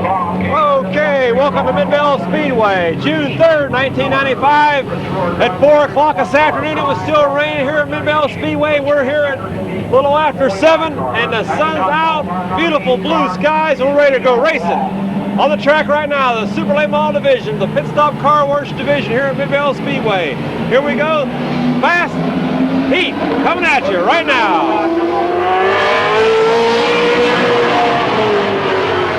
Okay, welcome to Mid-Vale Speedway, June 3rd, 1995. At 4 o'clock this afternoon, it was still raining here at Mid-Vale Speedway. We're here at a little after 7, and the sun's out. Beautiful blue skies, and we're ready to go racing. On the track right now, the Super Late Model Division, the Pit Stop Car Wash Division here at Mid-Vale Speedway. Here we go, fast heat coming at you right now.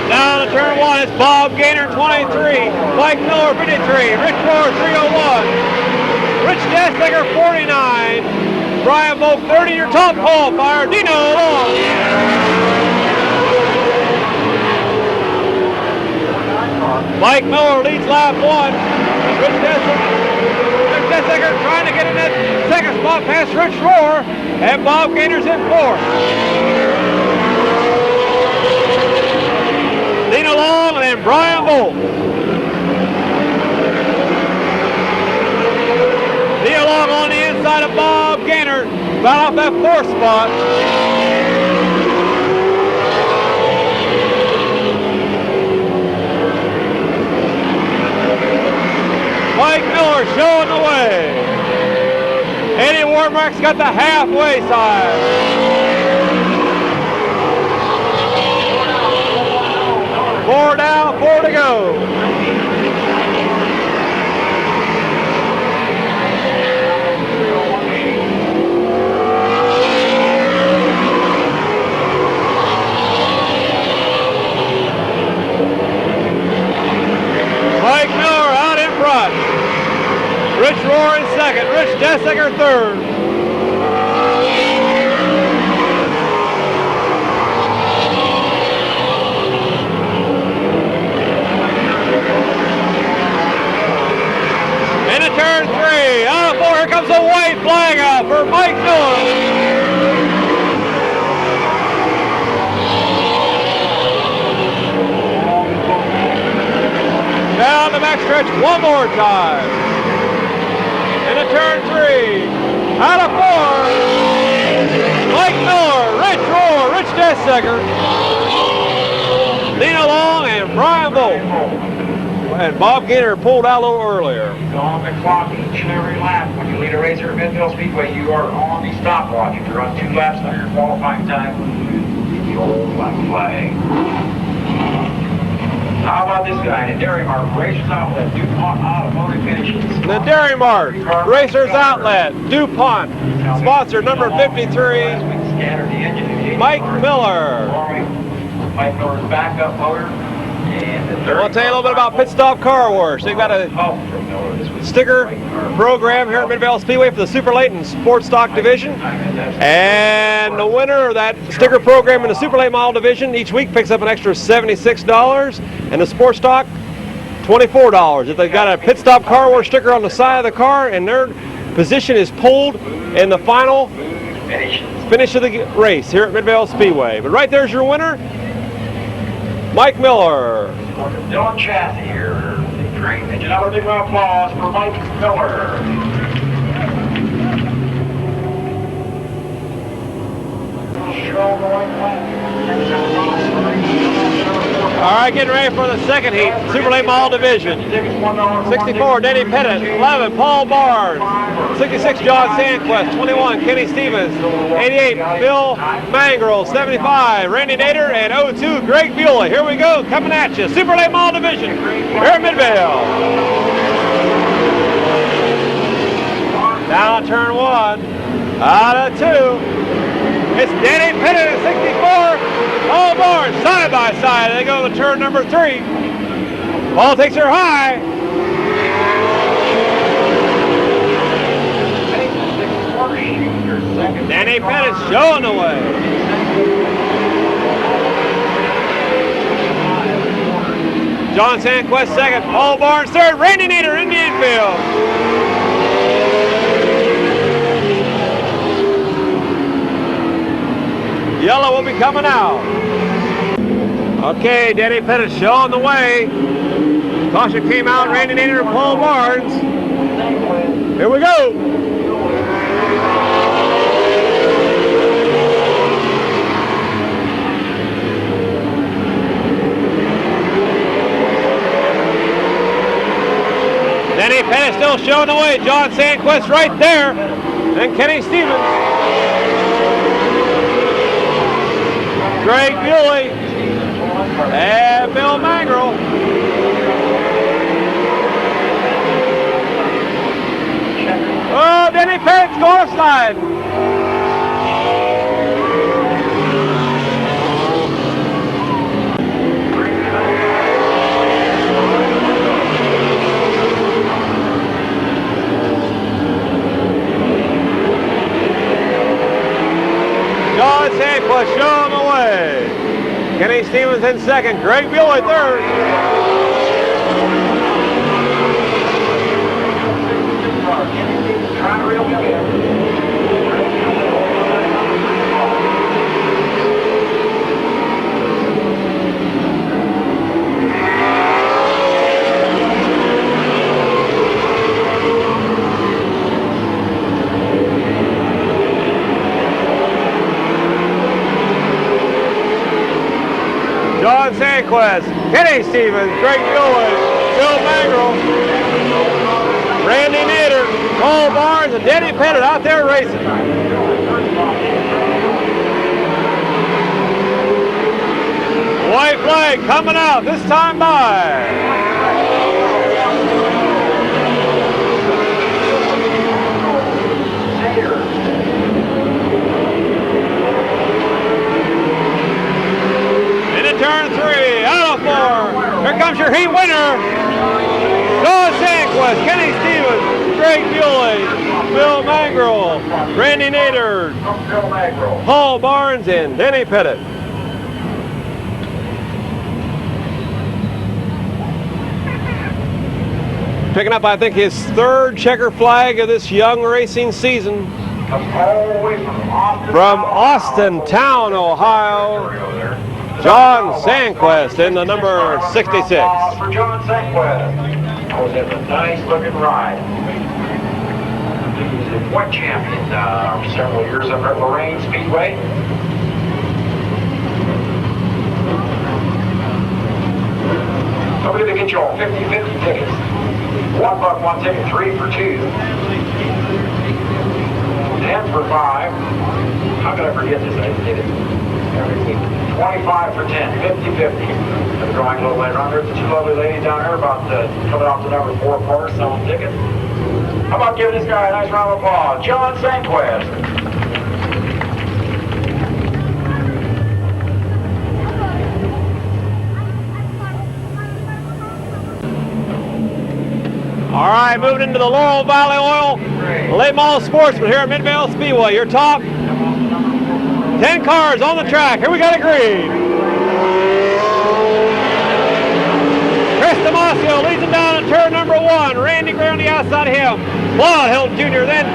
Down to turn 1, it's Bob Gaynor, 23, Mike Miller, 53, Rich Rohr, 301, Rich Destiger, 49, Brian Volk, 30, your top qualifier, Dino Long. Mike Miller leads lap 1, Rich Destiger trying to get in that second spot past Rich Rohr, and Bob Gaynor's in 4th. Dino Long and then Brian Volk. Dino Long on the inside of Bob Gaynor, about off that 4th spot. Mike Miller showing the way. Eddie Warmark's got the halfway side. 4 down, 4 to go. Mike Miller out in front. Rich Rohr in second. Rich Destiger 3rd. Into turn 3, out of 4, here comes a white flag out for Mike Miller. Down the backstretch one more time. Into turn 3, out of 4, Mike Miller, Rich Rohr, Rich Destiger, Dino Long, and Brian Volk. And Bob Gaynor pulled out a little earlier. On the clock each and every lap. When you lead a racer at Mid-Vale Speedway, you are on the stopwatch. If you run 2 laps on your qualifying time, the old black flag. How about this guy in the Dairy Mart Racers Outlet, DuPont Automotive Finishes. The Dairy Mart Racers Outlet, DuPont, sponsor number 53, Mike Miller. Mike Miller's backup motor. I'll tell you a little bit about Pit Stop Car Wash. They've got a sticker program here at Mid-Vale Speedway for the Super Late and Sports Stock Division. And the winner of that sticker program in the Super Late Model Division each week picks up an extra $76. And the Sports Stock, $24. If they've got a Pit Stop Car Wash sticker on the side of the car and their position is pulled in the final finish of the race here at Mid-Vale Speedway. But right there's your winner, Mike Miller. Dylan Chath here. Great. And another big round of applause for Mike Miller. Show the white flag. All right, getting ready for the second heat, Super Late Model Division. 64, Denny Pettit. 11, Paul Barnes. 66, John Sandquist. 21, Kenny Stevens. 88, Bill Mangrel. 75, Randy Nader. And 02, Greg Bueller. Here we go, coming at you. Super Late Model Division here at Mid-Vale. Down turn 1, out of 2. It's Denny Pettit at 64. Paul Barnes side by side. They go to turn number 3. Paul takes her high. Denny Pettit showing the way. John Sandquist second. Paul Barnes third. Randy Nader in the infield. Yellow will be coming out. Okay, Denny Pettit showing the way. Caution came out, Randy Nader and Paul Barnes. Here we go. Denny Pettit still showing the way. John Sandquist right there. Then Kenny Stevens. Greg Bewley. And Bill Mangrel. Oh, Denny Pettit's going slide. John Sandquist showing the way. Kenny Stevens in second. Greg Bewley third. John Sandquist, Kenny Stevens, Greg Bewley, Bill Mangrel, Randy Nader, Paul Barnes, and Denny Pettit out there racing. White flag coming out, this time by turn 3, out of 4. Here comes your heat winner. John Sandquist, Kenny Stevens, Greg Bewley, Bill Mangrel, Randy Nader, Paul Barnes, and Denny Pettit. Picking up, I think, his third checker flag of this young racing season. From Austintown, Ohio. John Sandquist in the number 66. For John Sandquist. That was a nice looking ride. He was a point champion for several years up at Lorraine Speedway. So we're going to get you all 50-50 tickets. $1 one ticket, 3 for 2. 10 for 5. How could I forget this? I did it. 25 for 10, 50-50. The drawing a little later on. There's the two lovely ladies down there about coming off the number 4 car selling tickets. How about giving this guy a nice round of applause? John Sandquist. All right, moving into the Laurel Valley Oil Late Model Sportsman here at Midvale Speedway. Your top 10 cars on the track. Here we got a green. Chris Damasio leads him down at turn number 1. Randy Gray on the outside of him. Claude Hill Jr. Then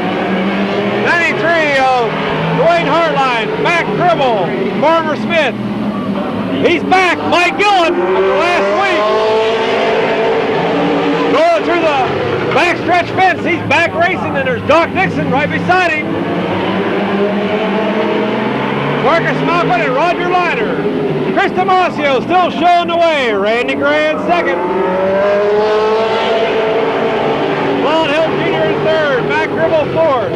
93 of Dwayne Hartline. Mac Gribble. Farmer Smith. He's back. Mike Gillen after last week. Going through the backstretch fence. He's back racing, and there's Doc Nixon right beside him. Marcus Malcolm and Roger Liner. Chris Damasio still showing the way. Randy Gray in second. Claude Hill Jr. in third. Mac Gribble fourth.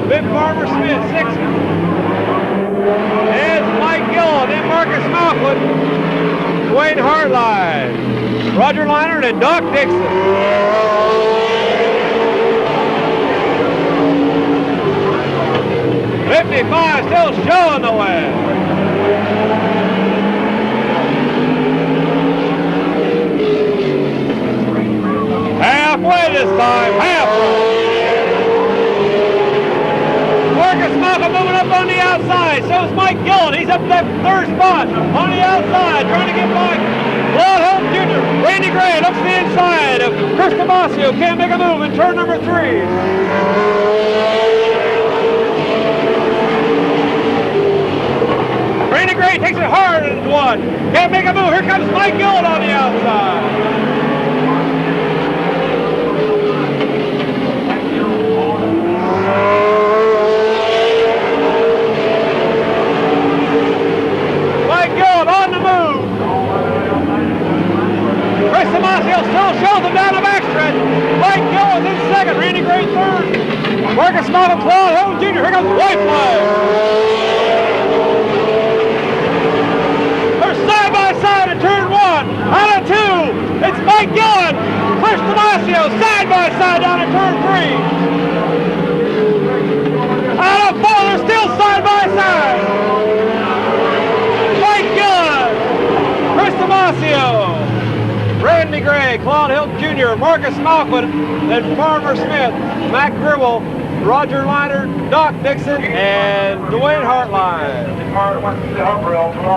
Big Farmer Smith sixth. It's Mike Gillen, then Marcus Malcolm, Dwayne Hartline, Roger Liner, and Doc Dixon. '55 still showing the way. Halfway this time, halfway. Marcus Malcolm moving up on the outside. So is Mike Gillen. He's up to that third spot on the outside, trying to get by Claude Hill Jr. Randy Gray looks to the inside of Chris Damasio. Can't make a move in turn number 3. Randy Gray takes it hard into one. Can't make a move. Here comes Mike Gillen on the outside. Mike Gillen on the move. Chris Damasio Tomasio still shows them down the backstretch. Mike Gillis in second, Randy Gray third. Marcus Malcolm, Claude Hilton Jr. Here comes the white flag. They're side by side at turn one. Out of two, it's Mike Gillis. Chris Tomasio side by side down at turn three. Out of four, they're still side by side. Mike Gillis, Chris Tomasio, Randy Gray, Claude Hilton Jr., Marcus Malcolm, then Farmer Smith, Mac Gribble, Roger Liner, Doc Dixon, and Dwayne Hartline.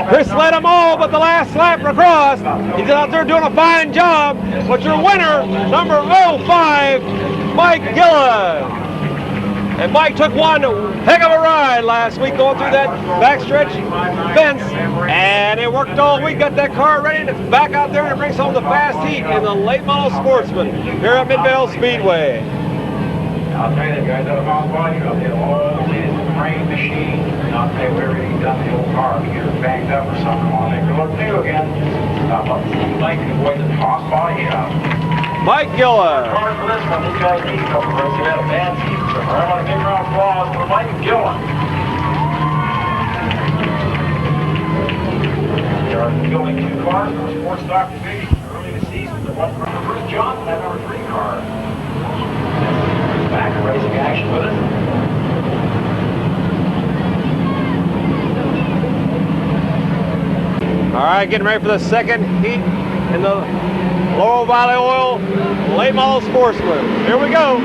Chris led them all but the last lap across. He's out there doing a fine job. But your winner, number 05, Mike Gillis. And Mike took one heck of a ride last week going through that backstretch fence, and it worked all week. Got that car ready and it's back out there and brings home the fast heat in the late model Sportsman here at Midvale Speedway. I'll tell you that guys out of Mount Body, I'll get all the latest frame machine, and I'll tell you whatever he's done to the old car, we get it banged up or something, I'll make it look new again. I'll like to avoid the toss body shop. Mike Gillis. Hard for this one, these guys need a couple of runs. They had a bad season so far. I want to big round applause for Mike Gillis. There are building two cars for the sports stock division early in the season. The one from Bruce Johnson, that number 3 car. Back to racing action with us. All right, getting ready for the second heat in the Laurel Valley Oil Late Model Sportsman. Here we go.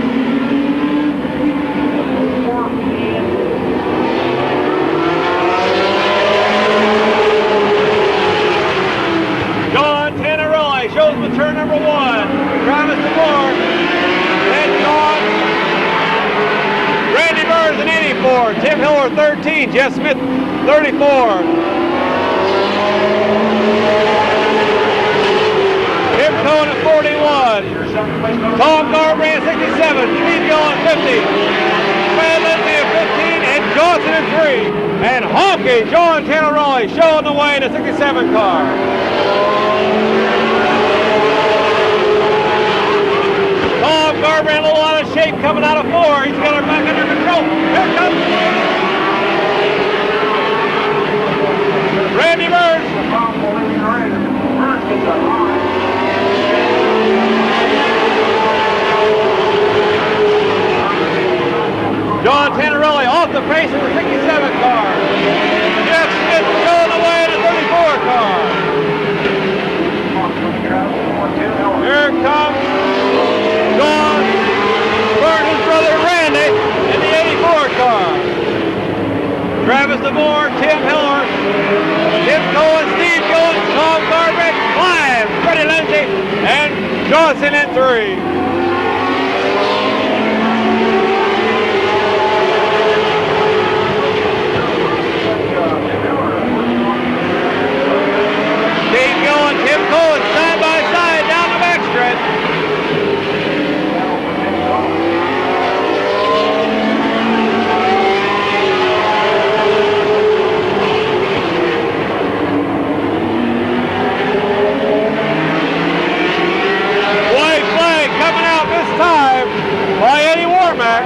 John Tannerelli shows the turn number 1. Travis DeMore. Then John. Randy Burns in 84. Tim Hiller 13. Jeff Smith 34. Tim Cohen at 41. Tom Garbrandt 67. Steve Gill at 50. Fred Lindsay at 15. And Johnson at 3. And Honky John Tannerelli showing the way in the 67 car. Tom Garbrandt a little out of shape coming out of 4. He's got her back under control. Here comes Randy Burns. John Tannerelli off the pace of the 67 car. Jeff Smith going away in the 34 car. Here comes John Burns' brother Randy in the 84 car. Travis DeMore, Tim Hiller, Tim Cohen, Steve Cohen, Tom Garbrandt, Clive, Freddie Lindsay, and Johnson in 3. Steve Cohen, Tim Cohen, side by side down the backstretch. White flag coming out this time by Eddie Warmack.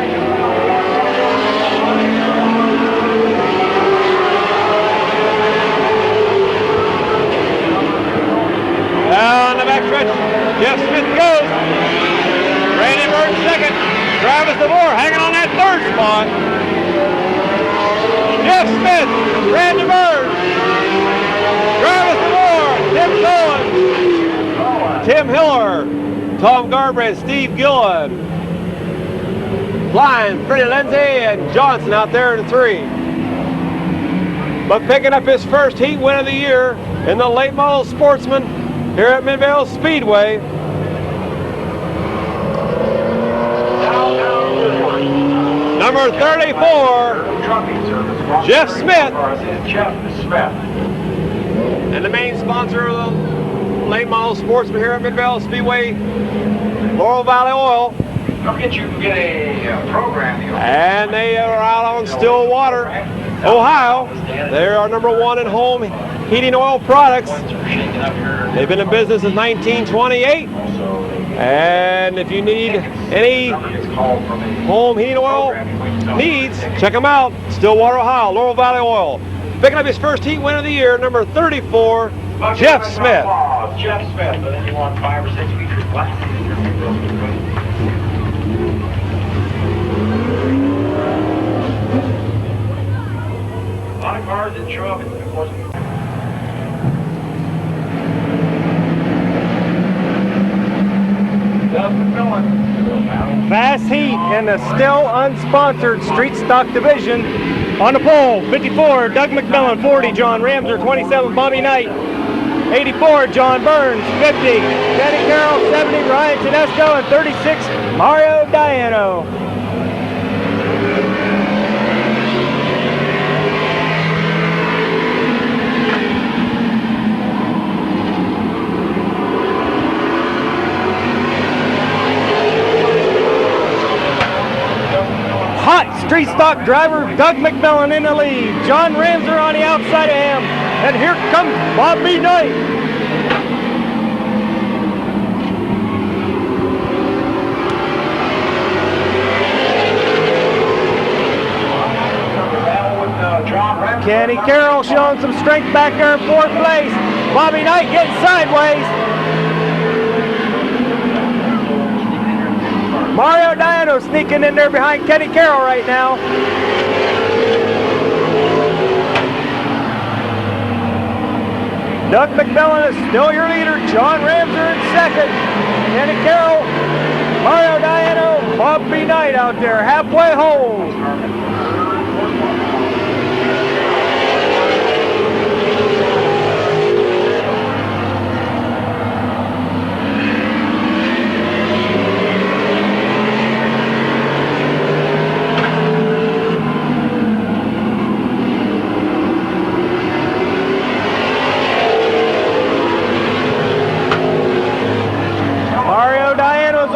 Down the backstretch, Jeff Smith goes. Randy Burns second. Travis DeMore hanging on that 3rd spot. Jeff Smith, Randy Burns, Travis DeMore, Tim Cohen, Tim Hiller, Tom Garbrandt, Steve Gillen, flying Freddie Lindsay and Johnson out there in 3. But picking up his first heat win of the year in the late model Sportsman here at Midvale Speedway. Number 34, Jeff Smith. And the main sponsor of the late model Sportsman here at Midvale Speedway, Laurel Valley Oil. Don't forget you can get a program. And they are out on Stillwater, Ohio. They are number 1 at home Heating Oil Products. They've been in business since 1928. And if you need any home heating oil needs, check them out. Stillwater, Ohio, Laurel Valley Oil. Picking up his first heat win of the year, number 34, Jeff Smith. Jeff Smith, but then you want 5 or 6 features left. A lot of cars didn't show up, of course. Fast heat in the still unsponsored street stock division. On the pole, 54, Doug McMillan, 40, John Ramser, 27, Bobby Knight, 84, John Burns, 50, Kenny Carroll, 70, Ryan Tedesco, and 36, Mario Diano. Hot street stock driver Doug McMillan in the lead. John Ramser on the outside of him. And here comes Bobby Knight. Kenny Carroll showing some strength back there in 4th place. Bobby Knight getting sideways. Mario Diano sneaking in there behind Kenny Carroll right now. Doug McMillan is still your leader. John Ramser in 2nd. Kenny Carroll, Mario Diano, Bobby Knight out there, halfway home.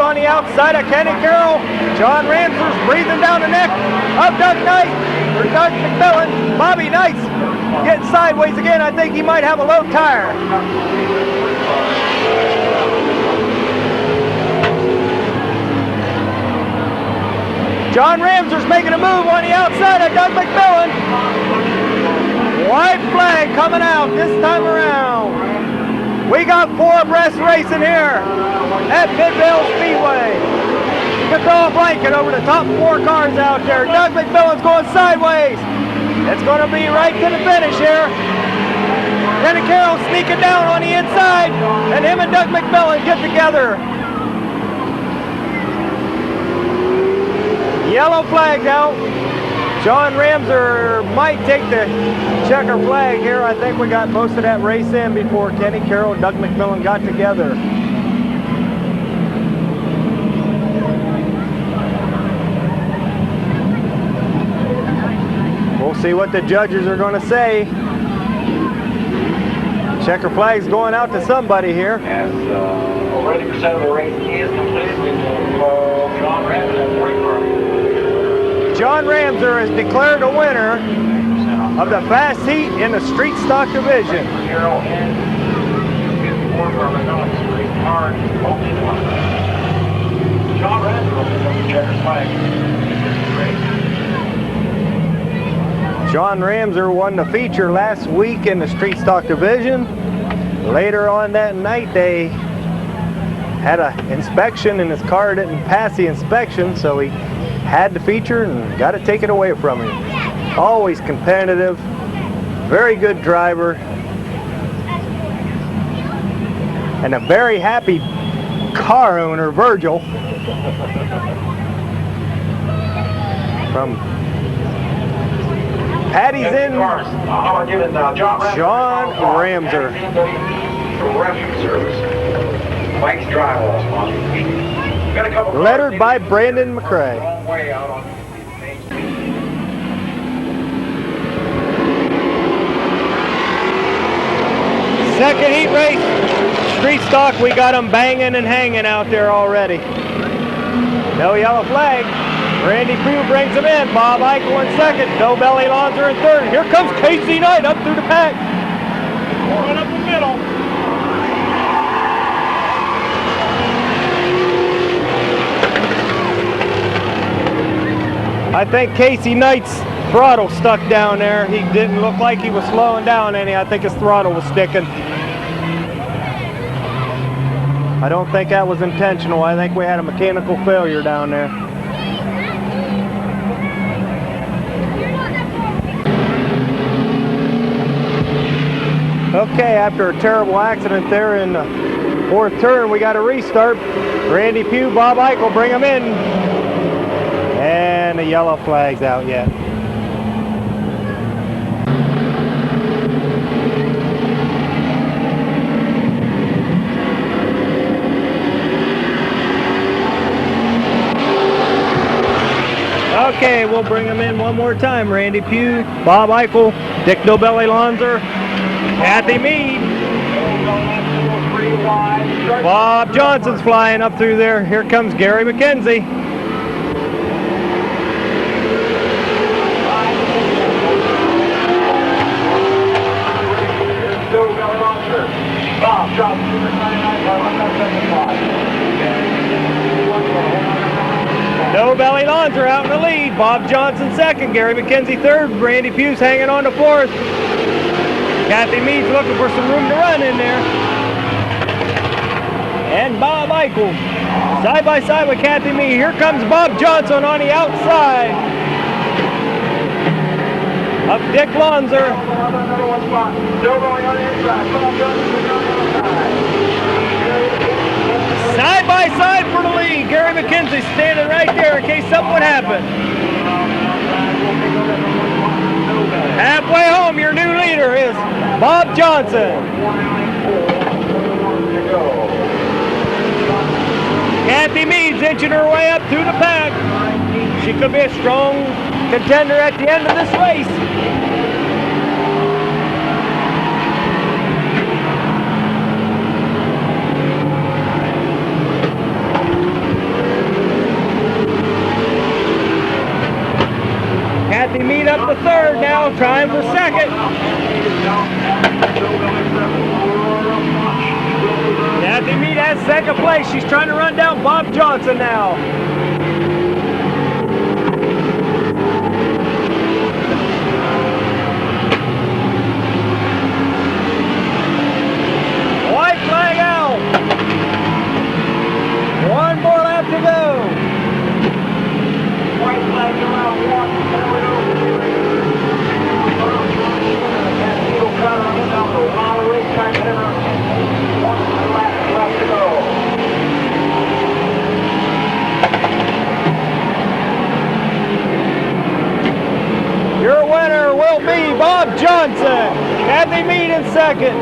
On the outside of Kenny Carroll. John Ramser's breathing down the neck of Doug Knight, or Doug McMillan. Bobby Knight's getting sideways again. I think he might have a low tire. John Ramser's making a move on the outside of Doug McMillan. White flag coming out this time around. We got 4 abreast racing here at Midvale Speedway. You can throw a blanket over the top 4 cars out there. Doug McMillan's going sideways. It's going to be right to the finish here. Kenny Carroll sneaking down on the inside, and him and Doug McMillan get together. Yellow flag out. John Ramser might take the checker flag here. I think we got most of that race in before Kenny Carroll and Doug McMillan got together. We'll see what the judges are going to say. Checker flag's going out to somebody here. As 40% of the race is completed with John Ramser at 40 car. John Ramser is declared a winner of the fast heat in the street stock division. John Ramser will pick up the checker's flag. John Ramser won the feature last week in the street stock division. Later on that night, they had an inspection and his car didn't pass the inspection, so he had the feature and got to take it away from him. Always competitive, very good driver, and a very happy car owner, Virgil, from Patty's in John Ramser. Lettered by Brandon McCrae. Second heat race, street stock. We got them banging and hanging out there already. No yellow flag. Randy Pugh brings him in. Bob Eichel in 2nd. No Belly Lonzer in 3rd. Here comes Casey Knight up through the pack. Right up the middle. I think Casey Knight's throttle stuck down there. He didn't look like he was slowing down any. I think his throttle was sticking. I don't think that was intentional. I think we had a mechanical failure down there. Okay, after a terrible accident there in the fourth turn, we got a restart. Randy Pugh, Bob Eichel, bring them in. And the yellow flag's out yet. Okay, we'll bring them in one more time. Randy Pugh, Bob Eichel, Dick Nobelli Lonzer, Kathy Mead. Bob Johnson's flying up through there. Here comes Gary McKenzie. Bob Johnson, No Belly Lonzer out in the lead. Bob Johnson second. Gary McKenzie third. Randy Pugh's hanging on to fourth. Kathy Mead's looking for some room to run in there. And Bob Eichel side by side with Kathy Mead. Here comes Bob Johnson on the outside. Up Dick Lonzer. Side by side for the lead. Gary McKenzie standing right there in case something would happen. Halfway home, your new leader is Bob Johnson. Kathy Mead's inching her way up through the pack. She could be a strong contender at the end of this race. Kathy Mead up to third now, trying for second. Kathy Mead has second place. She's trying to run down Bob Johnson now. White flag out. One more lap to go. White flag around one. Your winner will be Bob Johnson. Kathy Mead in second.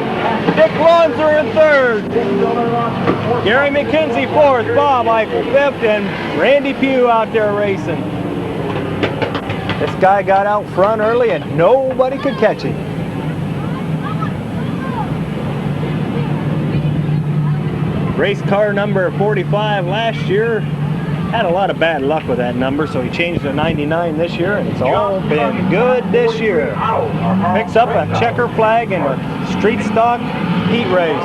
Dick Lonzer in third. Gary McKenzie fourth. Bob Eichel fifth. And Randy Pugh out there racing. This guy got out front early and nobody could catch him. Race car number 45 last year had a lot of bad luck with that number, so he changed to 99 this year, and it's all been good this year. Picks up a checker flag in a street stock heat race.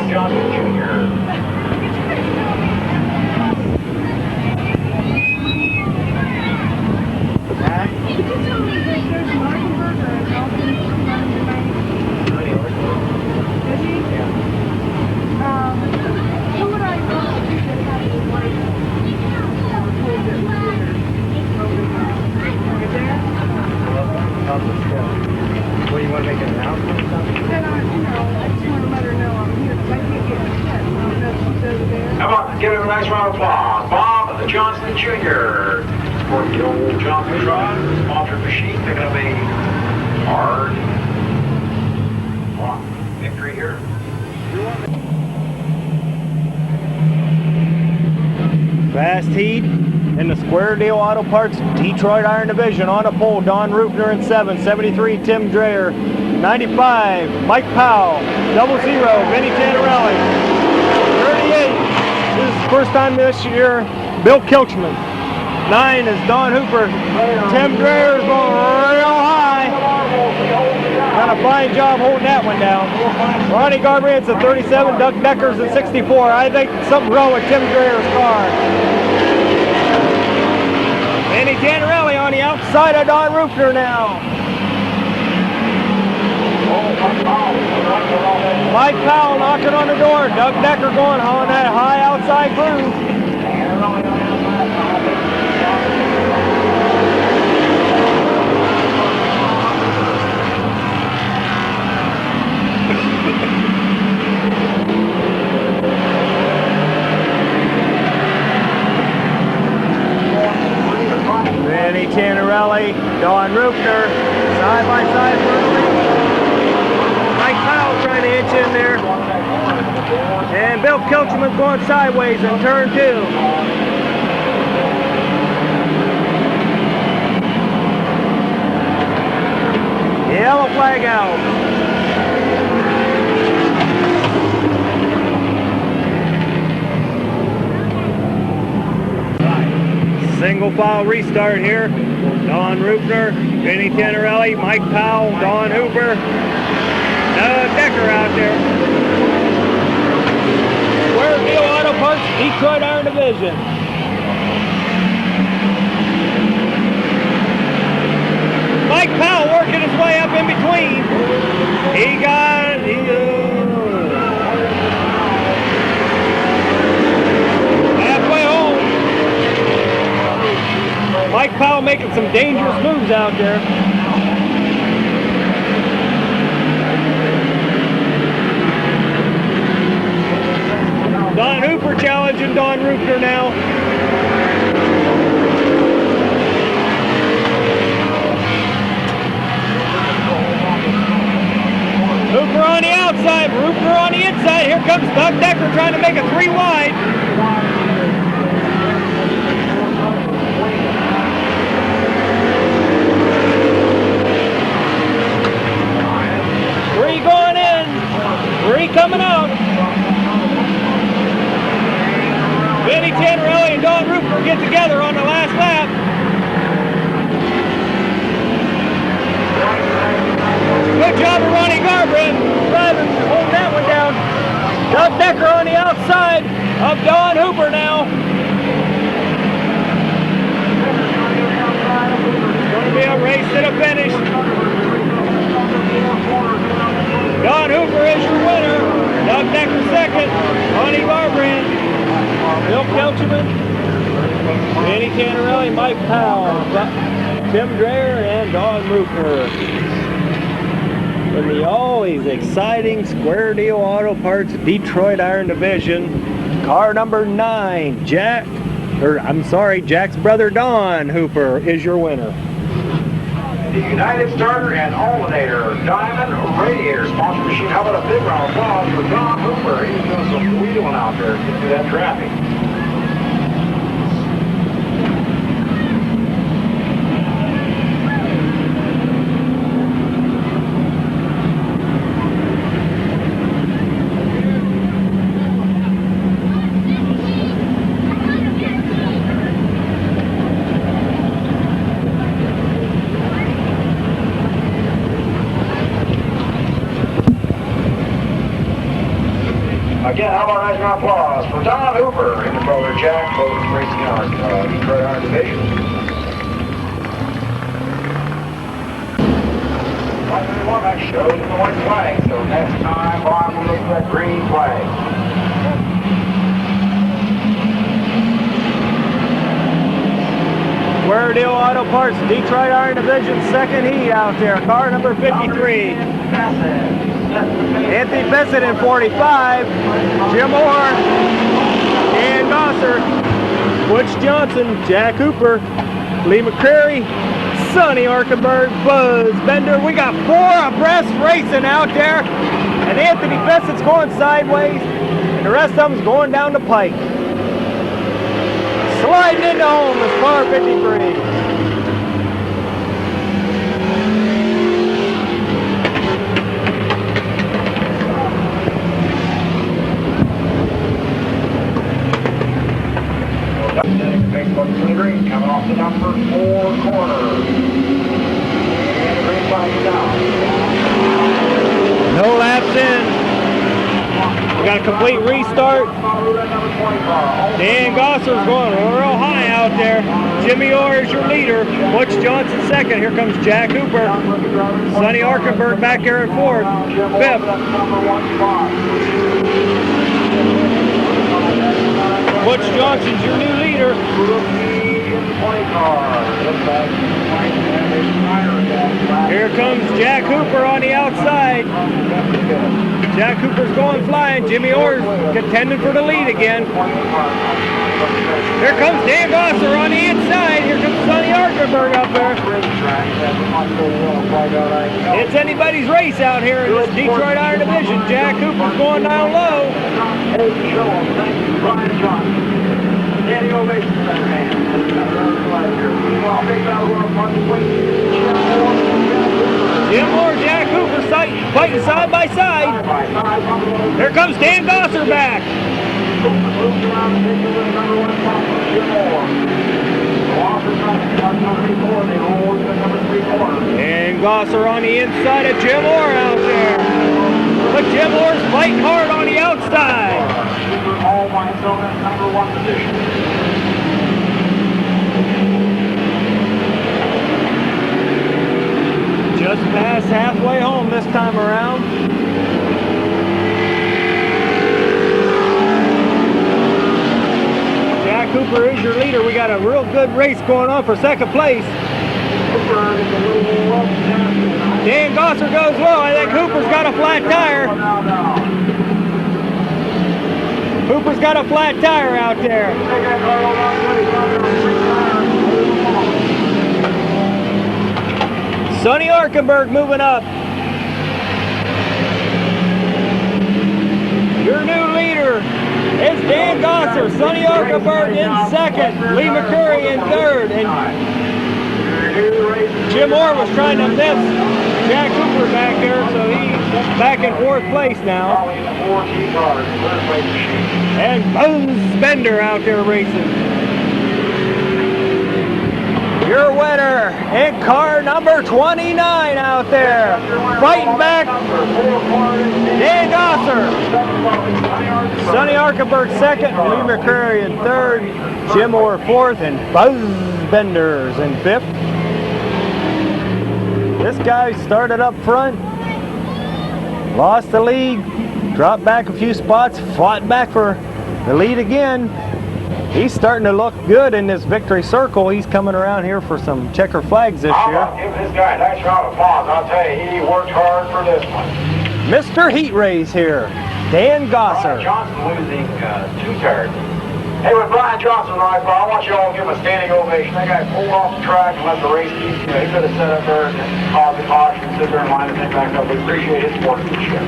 How about give him a nice round of applause. Bob Johnson Jr. for the old Johnson truck, sponsored machine, picking up a hard victory here. Fast heat in the Square Deal Auto Parts Detroit Iron Division. On the pole, Don Rupner in 7, 73 Tim Dreyer, 95 Mike Powell, 00 Vinny Tannerelli, 38. This is the first time this year, Bill Kilchman. 9 is Don Hooper. Tim Dreyer is going real high. Done a fine job holding that one down. Ronnie Garbrandt's a 37, Doug Decker's a 64. I think something's wrong with Tim Dreher's car. Danny Tannerelli on the outside of Don Rupner now. Mike Powell knocking on the door. Doug Decker going on that high outside groove. Danny Tannerelli, Don Rupner, side by side for the lead. Mike Powell trying to hitch in there. And Bill Kilchman's going sideways in turn 2. Yellow flag out. Single file restart here. Don Rupner, Danny Tannerelli, Mike Powell, Don Hooper, Doug Decker out there. Square Deal Auto Parts, Detroit Iron Division. Mike Powell working his way up in between. He got halfway home. Mike Powell making some dangerous moves out there. Don Hooper challenging Don Rupner now. Hooper on the outside, Rupner on the inside. Here comes Doug Decker trying to make a 3 wide. Three going in, 3 coming out. Danny Tannerelli and Don Rupner get together on the last lap. Good job of Ronnie Garbrandt driving, holding that one down. Doug Decker on the outside of Don Hooper now. It's going to be a race to the finish. Don Hooper is your winner. Doug Decker second. Ronnie Garbrandt, Bill Kelchman, Danny Tannerelli, Mike Powell, Tim Dreher, and Don Rupner. In the always exciting Square Deal Auto Parts Detroit Iron Division, car number 9, Jack's brother Don Hooper is your winner. The United Starter and Alternator Diamond Radiator sponsor machine. How about a big round of applause for Don Hooper? He's doing some wheeling out there to get through that traffic. Again, how about a nice round of applause for Don Hooper and his brother Jack, both racing in our Detroit Iron Division. Like everyone, that shows in the white flag, so next time, Bob will look for that green flag. Square Deal Auto Parts Detroit Iron Division second heat out there, car number 53. Anthony Bissett in 45, Jim Orr, Dan Gosser, Butch Johnson, Jack Hooper, Lee McCrary, Sonny Arkenberg, Buzz Bender. We got 4 abreast racing out there, and Anthony Bissett's going sideways, and the rest of them's going down the pike. Sliding into home is car 53. Coming off the number 4 corner. And the green flag is down. No laps in. We got a complete restart. Dan Gosser's going real high out there. Jimmy Orr is your leader. Butch Johnson second. Here comes Jack Hooper. Sonny Arkenberg back here at fourth. Fifth. Butch Johnson's your new leader. Here comes Jack Hooper on the outside. Jack Hooper's going flying. Jimmy Orr's contending for the lead again. Here comes Dan Gosser on the inside. Here comes Sonny Arkenberg up there. It's anybody's race out here in this Detroit Iron Division. Jack Hooper's going down low. Jim Moore, Jack Hooper fighting side by side. Here comes Dan Gosser back. And Gosser on the inside of Jim Moore out there. But Jim Moore's fighting hard on the outside. Just past halfway home this time around. Jack Hooper is your leader. We got a real good race going on for second place. Dan Gosser goes low. I think Hooper's got a flat tire. Hooper's got a flat tire out there. Sonny Arkenberg moving up. Your new leader is Dan Gosser. Sonny Arkenberg in second. Lee McCurry in third. And Jim Moore was trying to miss Jack Hooper back there, so he's back in fourth place now. And Buzz Bender out there racing. Your winner in car number 29 out there. Fighting back, Dan Gosser. Sonny Arkenberg second, Lee McCurry in third, Jim Moore fourth, and Buzz Benders in fifth. This guy started up front, lost the lead, dropped back a few spots, fought back for the lead again. He's starting to look good in this victory circle. He's coming around here for some checker flags this year. Give this guy a nice round of applause. I'll tell you, he worked hard for this one. Mr. Heat Race here, Dan Gosser. Brian Johnson losing 2 tires. Hey, when Brian Johnson rides by, I want you all to give him a standing ovation. That guy pulled off the track and let the race keep. He could have set up there and caused a caution, sit there and line the thing back up. We appreciate his sportsmanship.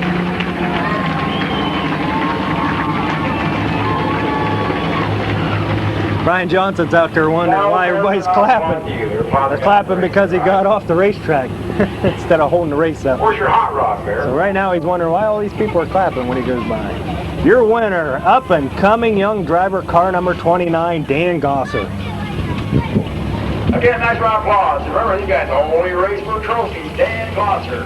Brian Johnson's out there wondering why everybody's clapping. They're clapping because he got off the racetrack instead of holding the race up. Where's your hot rod, Bear? So right now he's wondering why all these people are clapping when he goes by. Your winner, up and coming young driver, car number 29, Dan Gosser. Again, nice round of applause. Remember, these guys only race for trophies. Dan Gosser.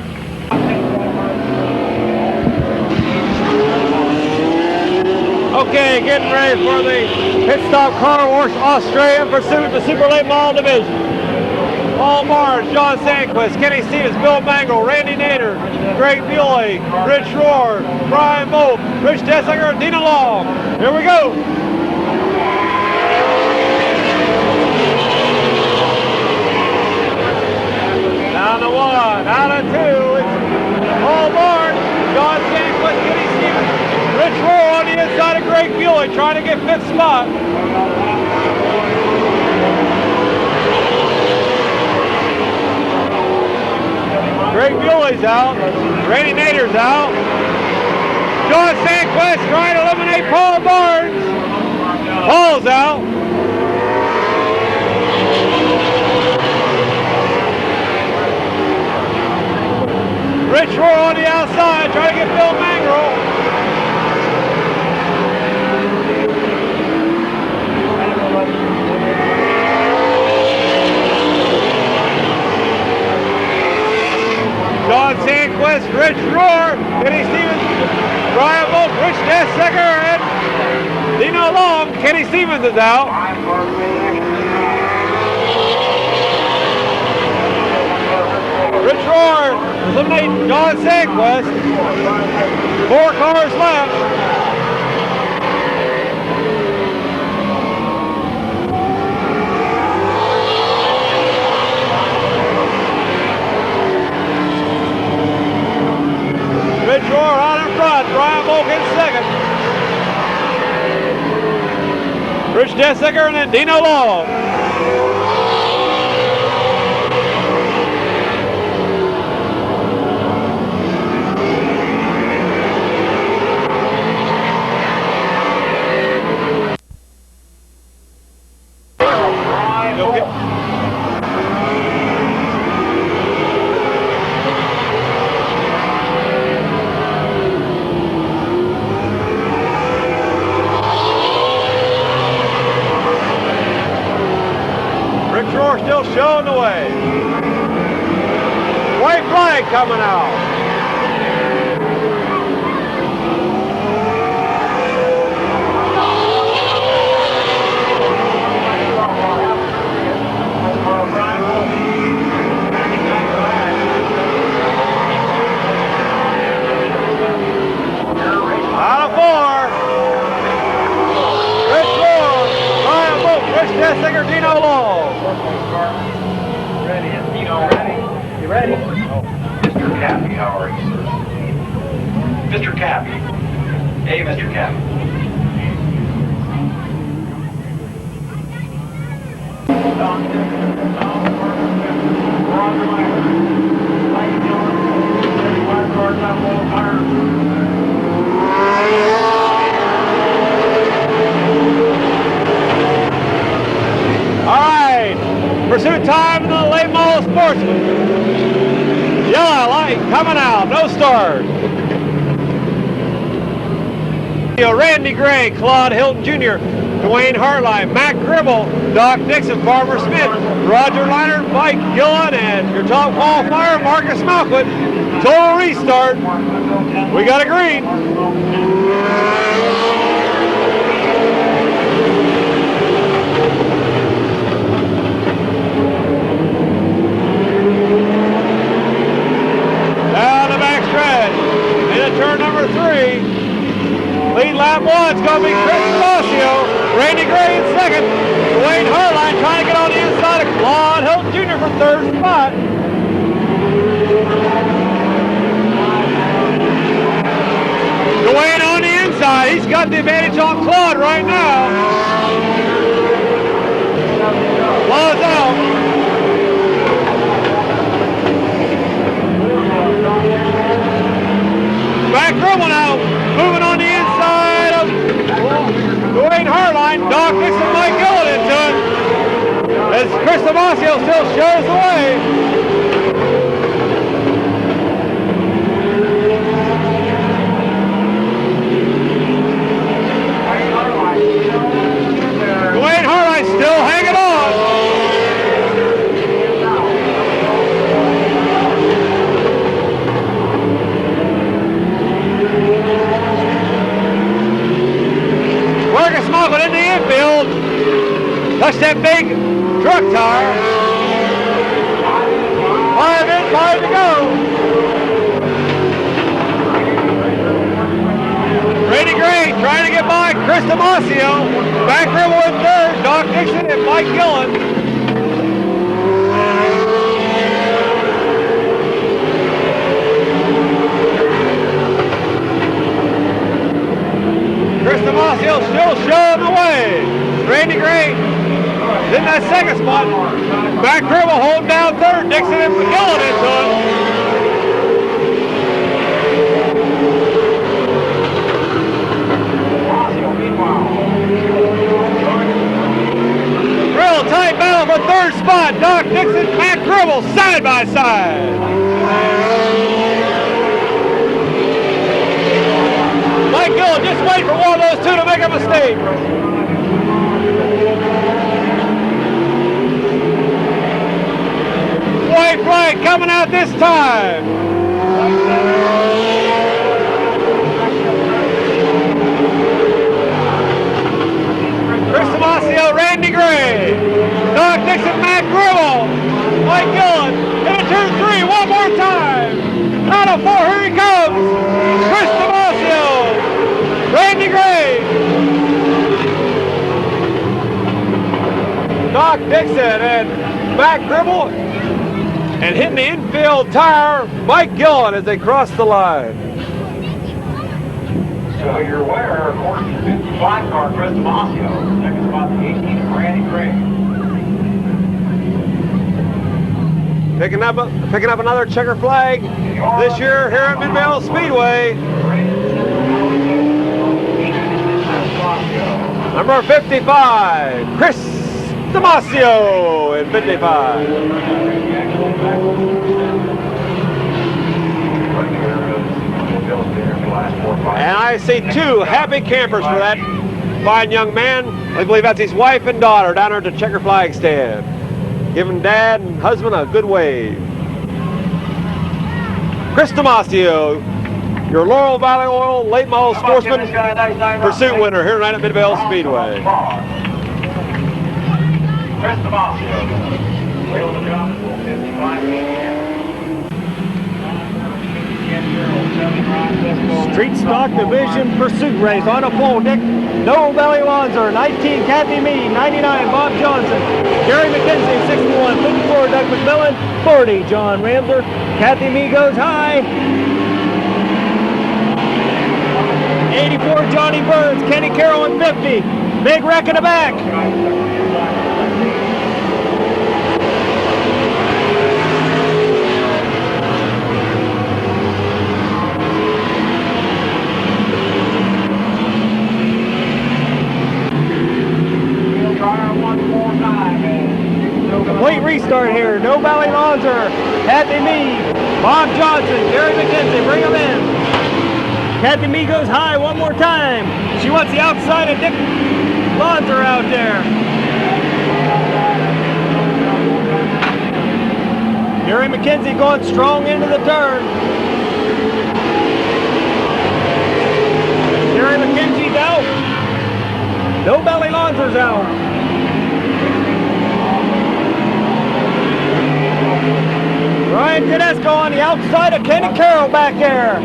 Okay, getting ready for the Pit Stop Car Wash Australian Pursuit, the Super Late Model Division. Paul Barnes, John Sandquist, Kenny Stevens, Bill Mangle, Randy Nader, Greg Muley, Rich Rohr, Brian Mope, Rich Dessinger, and Dina Long. Here we go. Down to 1, out of 2, it's Paul Barnes, John Sandquist, Kenny Stevens, Rich Rohr on the inside of Greg Muley, trying to get 5th spot. Greg Muley's out. Randy Nader's out. John Sandquist trying to eliminate Paul Barnes. Paul's out. Rich Rohr on the outside trying to get Bill Mangrel. John Sandquist, Rich Rohr, Kenny Stevens, Brian Volk, Rich Dessecker, and Dino Long. Kenny Stevens is out. Rich Roar eliminating John Sandquist. 4 cars left. Rich Roar out in front, Brian Volk in second. Rich Dessecker and then Dino Long. Still showing the way. White flag coming out. Out of 4. Rich Roar, Brian Volk, Rich Dessecker, Dino Long. Ready, Dino, ready? You ready? Oh, Mr. Cappy, how are you, sir? Mr. Cappy. Hey, Mr. Cappy. Pursuit time in the late model sportsman. Yellow light coming out, no start. Randy Gray, Claude Hilton Jr., Dwayne Hartline, Matt Gribble, Doc Dixon, Farmer Smith, Roger Liner, Mike Gillen, and your top qualifier, Marcus Malquit. Total restart. We got a green. Turn number 3. Lead lap 1's going to be Chris Demosio. Randy Gray in second. Dwayne Hartline trying to get on the inside of Claude Hilton Jr. for 3rd spot. Dwayne on the inside. He's got the advantage on Claude right now. Claude's out. Back Grumman out, moving on the inside of Dwayne Hartline. Doc Dixon, Mike Gillen into it. As Chris Demosio still shows the way. Dwayne Hartline still hanging on. Marcus Malquit in the infield. Touch that big truck tire. 5 in, 5 to go. Randy Gray trying to get by Chris Demosio. Back Gribble in 3rd. Doc Dixon and Mike Gillen. Chris Demosio still showing the way. Randy Gray is in that 2nd spot. Back Gribble holding down 3rd. Dixon and Gillen into it. Real tight battle for 3rd spot. Doc Dixon, Matt Gribble side by side. Mike Gillen just wait for one of those two to make a mistake. White flag coming out this time. Doc Dixon, Matt Gribble, Mike Gillen, in a 2-3, one more time. Out of 4, here he comes. Chris Damasio, Randy Gray. Doc Dixon and Matt Gribble, and hitting the infield tire, Mike Gillen as they cross the line. So you're aware, of course, the 55 car, Chris Damasio, second spot, the 18, Randy Gray. Picking up another checker flag this year here at Midvale Speedway. Number 55, Chris Damasio in 55. And I see 2 happy campers for that fine young man. I believe that's his wife and daughter down there at the checker flag stand. Giving dad and husband a good wave. Chris Damasio, your Laurel Valley Oil late model sportsman pursuit winner here tonight at Midvale Speedway. Chris Damasio, wheel the job, 55. Street Stock Division Pursuit Race on a pole. Dick, Noel Valley Lonzer, 19, Kathy Mead, 99, Bob Johnson, Gary McKenzie, 61, 54, Doug McMillan, 40, John Ramser, Kathy Mead goes high, 84, Johnny Burns, Kenny Carroll in 50, big wreck in the back. Complete restart here. No Valley Lonzer, Kathy Mead, Bob Johnson, Gary McKenzie, bring them in. Kathy Mead goes high one more time. She wants the outside of Dick Lonzer out there. Gary McKenzie going strong into the turn. Gary McKenzie's out. No Valley Lonzer's out. Ryan Tedesco on the outside of Kenny Carroll back there.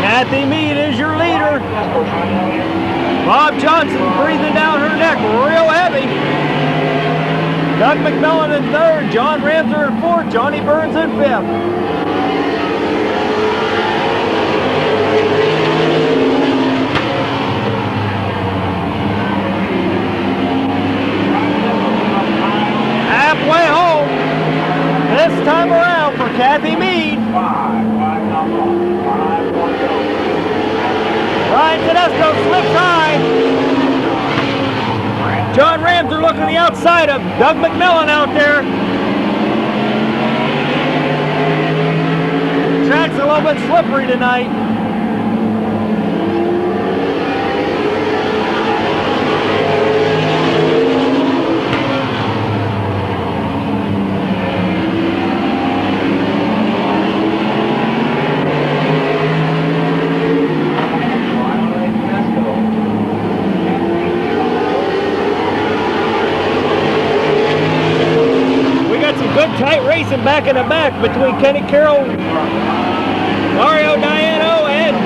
Kathy Mead is your leader. Bob Johnson breathing down her neck real heavy. Doug McMillan in 3rd, John Ramser in 4th, Johnny Burns in 5th. Halfway home, this time around for Kathy Mead. Ryan Tedesco slips high. John Ramser looking to the outside of Doug McMillan out there. Track's a little bit slippery tonight. Good tight racing back in the back between Kenny Carroll, Mario Diano, and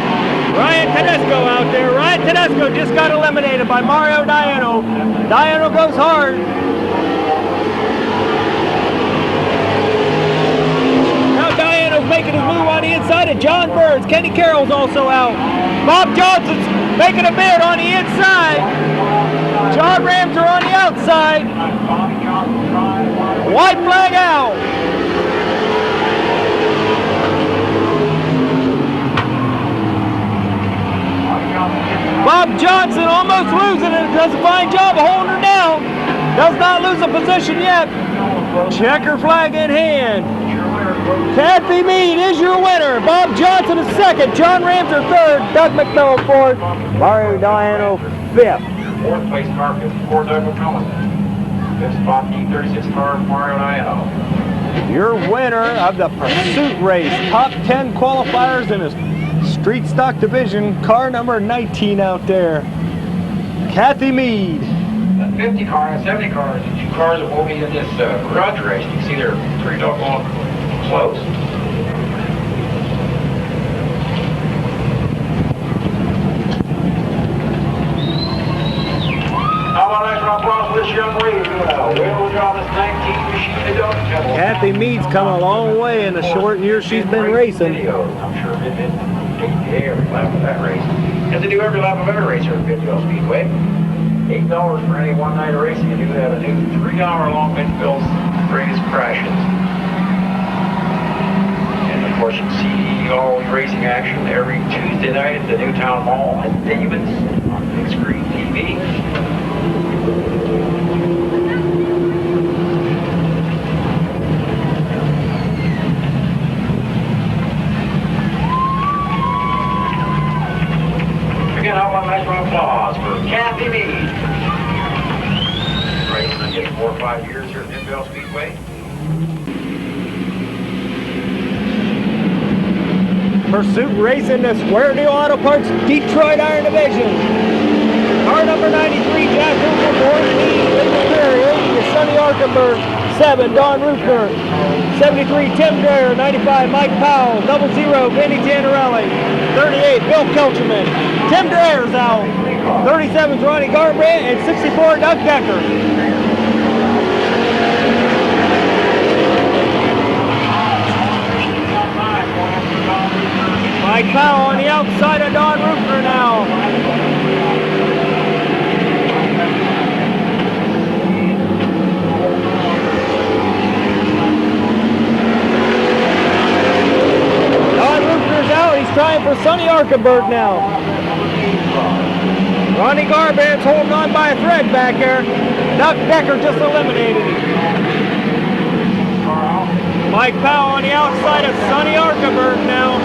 Ryan Tedesco out there. Ryan Tedesco just got eliminated by Mario Diano. Diano goes hard. Now Diano's making his move on the inside, and John Burns. Kenny Carroll's also out. Bob Johnson's making a bid on the inside. John Ramser on the outside. White flag out. Bob Johnson almost losing it. Does a fine job of holding her down. Does not lose a position yet. Checker flag in hand. Kathy Mead is your winner. Bob Johnson is second. John Ramser third. Doug McMillan fourth. Mario Diano fifth. Fourth place car is for Doug McMillan. Fifth spot, D36 car, Mario Diano. Your winner of the pursuit race. Top 10 qualifiers in his street stock division. Car number 19 out there. Kathy Mead. That 50 car and 70 cars, the two cars that will be in this garage race. You can see they're pretty doggone close. How about a nice round of applause for this young lady doing a wheel job this 19 machine they don't have. Kathy Mead's come a long way in the short years she's been racing. I'm sure Mid-Vid paid every lap of that race. As they do every lap of every race here at Midvale Speedway. $8 for any one night of racing. You do have a new 3-hour-long Midvale's greatest crashes. And of course, you can see all the racing action every Tuesday night at the New Town Mall at David's on big screen TV. Again, how about a nice round of applause for Kathy Mead. Racing, I guess, 4 or 5 years here at Midvale Speedway. Pursuit racing the Square Deal Auto Parts Detroit Iron Division. Car number 93, Jack Hooper, Warren Lee, Missouri. 80 is Sonny Arkenberg. 7, Don Ruther. 73, Tim Dreyer. 95, Mike Powell. 00, Vinny Tannerelli. 38, Bill Kelcherman. Tim Dreyer's out. 37 is Ronnie Garbrandt. And 64, Doug Decker. Mike Powell on the outside of Don Ruther now. Don Ruther's out. He's trying for Sonny Arkenberg now. Ronnie Garbrandt's holding on by a thread back there. Doug Decker just eliminated him. Mike Powell on the outside of Sonny Arkenberg now.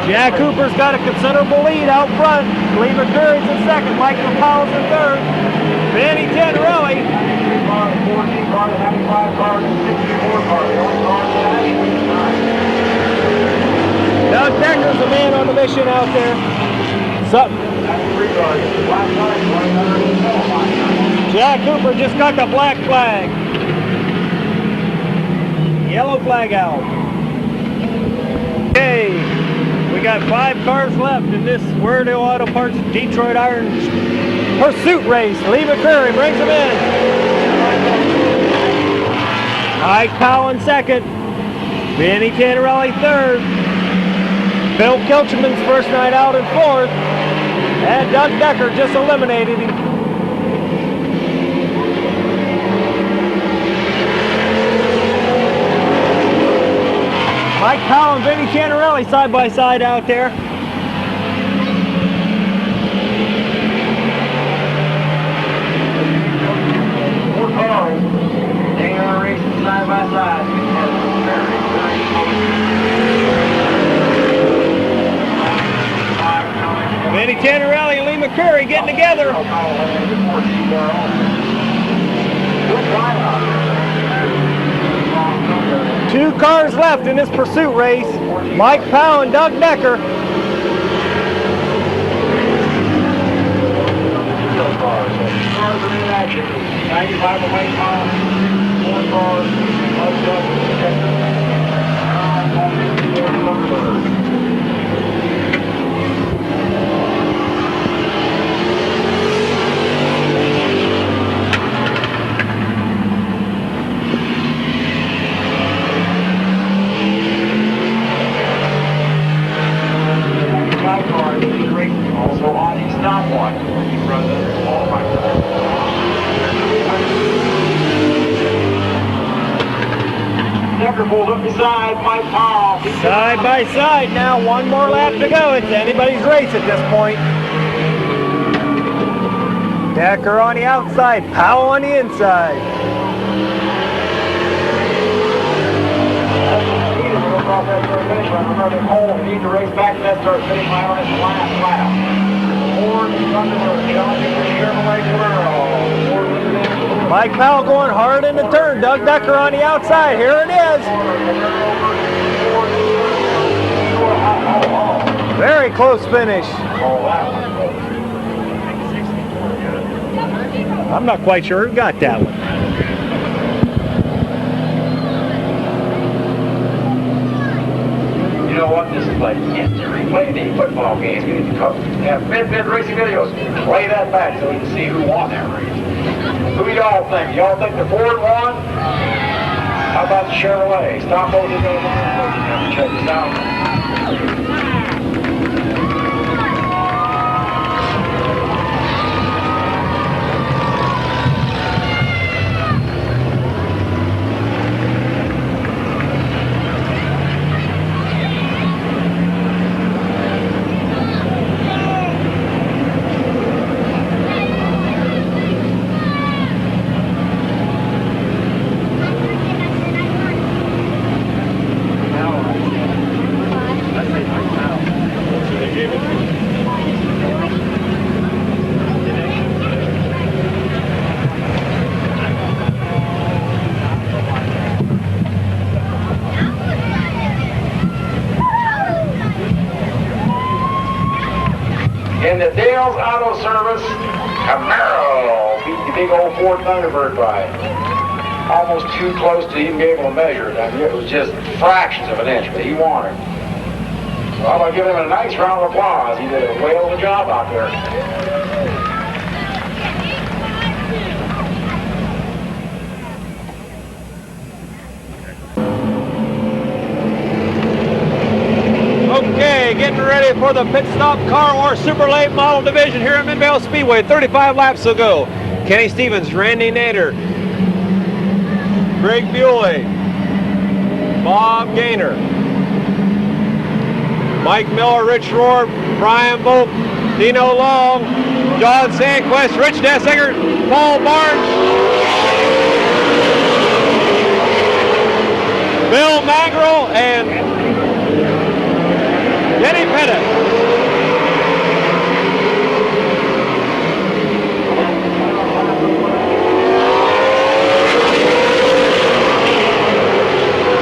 Jack Cooper's got a considerable lead out front. Lee McCurry's in second. Michael Powell's in third. Vinny Tannerelli. Doug Decker's the man on the mission out there. Jack Cooper just got the black flag. Yellow flag out. Okay, we got 5 cars left in this Square Deal Auto Parts Detroit Iron Pursuit race. Lee McCurry brings him in. Mike Powell in second. Vinny Tannerelli third. Bill Kelcherman's first night out in fourth. And Doug Decker just eliminated him. Mike Powell and Vinny Tannerelli side by side out there. Four cars. They are racing side by side. Vinny Tannerelli and Lee McCurry getting together. 2 cars left in this pursuit race. Mike Powell and Doug Decker. Cars are in action. 95 of Mike Powell. 4 cars. Also on the stopwatch. Decker pulled up beside Mike Powell. Side by side now. 1 more lap to go. It's anybody's race at this point. Decker on the outside, Powell on the inside. Remember, Cole, you need to race back to that start finish line on his last lap. Ford, Thunderbird, John Chevrolet Camaro. Mike Powell going hard in the turn. Doug Decker on the outside. Here it is. Very close finish. I'm not quite sure who got that one. You know what? This is like replay the football games. You need to have Mid-Vid racing videos. Play that back so we can see who won that race. Who y'all think? Y'all think the Ford won? How about the Chevrolet? Stop both of those. Check this out. In the Dale's Auto Service, Camaro beat the big old Ford Thunderbird by almost too close to even be able to measure it. I mean, it was just fractions of an inch, but he won it. So I'm going to give him a nice round of applause. He did a whale of a job out there. Okay, getting ready for the Pit Stop Car Wash Super Late Model Division here at Midvale Speedway. 35 laps to go. Kenny Stevens, Randy Nader, Greg Bewley, Bob Gaynor, Mike Miller, Rich Rohr, Brian Volk, Dino Long, John Sandquist, Rich Dessinger, Paul Barnes, Bill Magrill, and Kenny Pettit.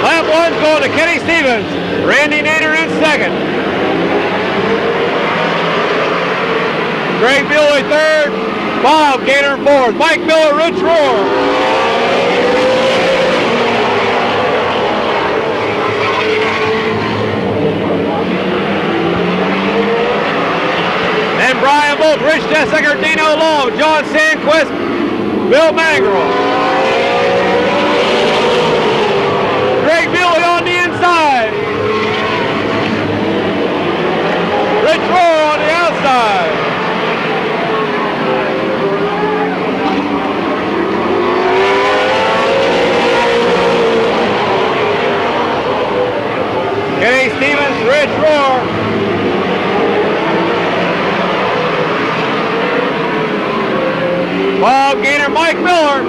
Lap one's going to Kenny Stevens. Randy Nader in second. Greg Bewley third. Bob Gaynor fourth. Mike Miller, Rich Rohr. And Brian Volk, Rich Dessinger, Dino Long, John Sandquist, Bill Magrill. Greg Bewley on the inside. Rich Rohr on the outside. Kenny Stevens, Rich Rohr. Bob Gaynor, Mike Miller.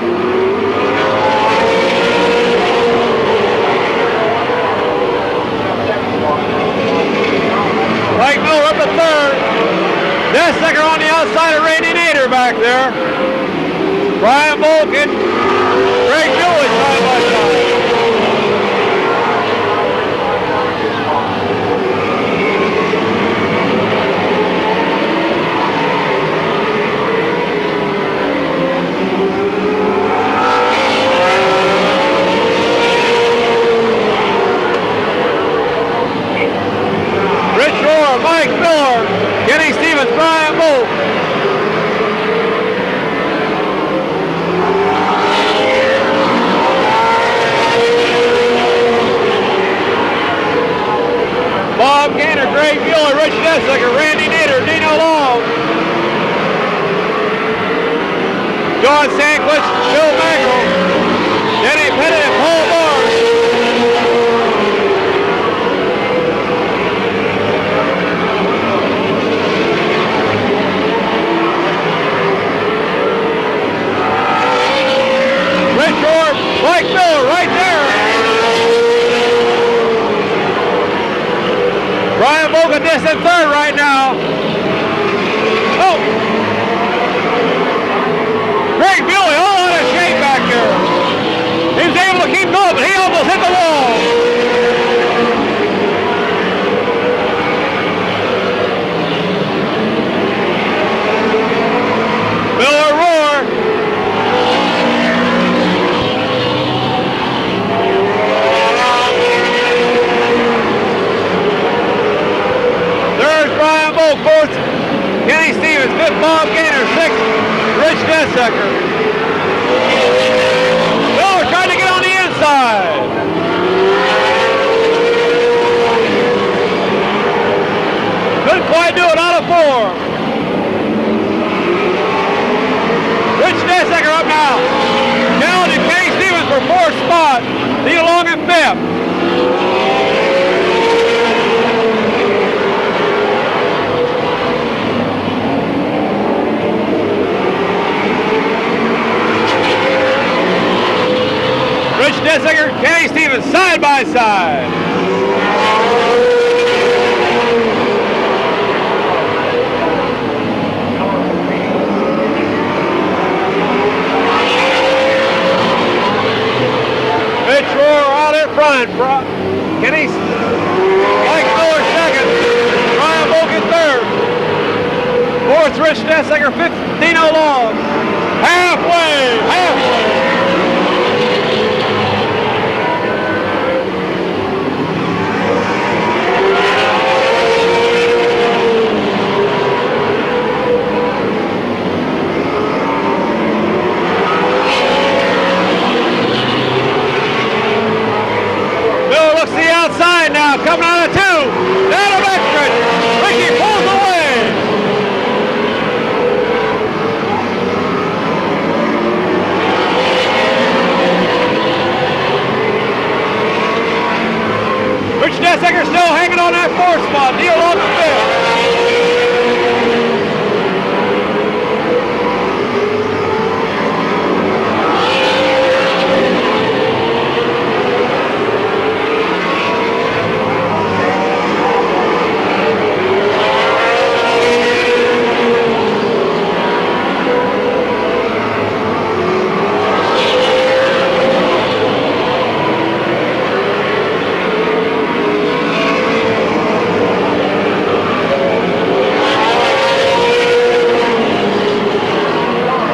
Mike Miller up to third. Dessinger on the outside of Randy Nader back there. Brian Volk and Greg Bewley side by side. Mike Miller, Kenny Stevens, Brian Volk. Bob Gaynor, Greg Bewley, Rich Dessinger, Randy Nader, Dino Long. John Sandquist, Bill Magrill, Kenny Pettit, and Paul Barnes. Chris in third right now. Oh! Greg Bewley all out of shape back there. He was able to keep going, but he almost hit the wall. Miller roar. There's Brian Volk, fourth. Kenny Stevens, fifth. Bob Gaynor, sixth. Rich Dessaker. Miller trying to get on the inside. Couldn't quite do it, out of form. Rich Dessaker up now. Challenging Kenny Stevens for fourth spot. Neil Long in fifth. Rich Dessaker, Kenny Stevens side by side. Mitch Rohr out in front. Kenny, Mike Miller second. Brian Volk in third. Fourth, Rich Dessaker, fifth, Dino Long. Halfway. Miller looks to the outside now, coming out of two. Down to backstretch. Ricky pulls away. Rich Dessaker still hanging on that fourth spot. Neil on the fifth.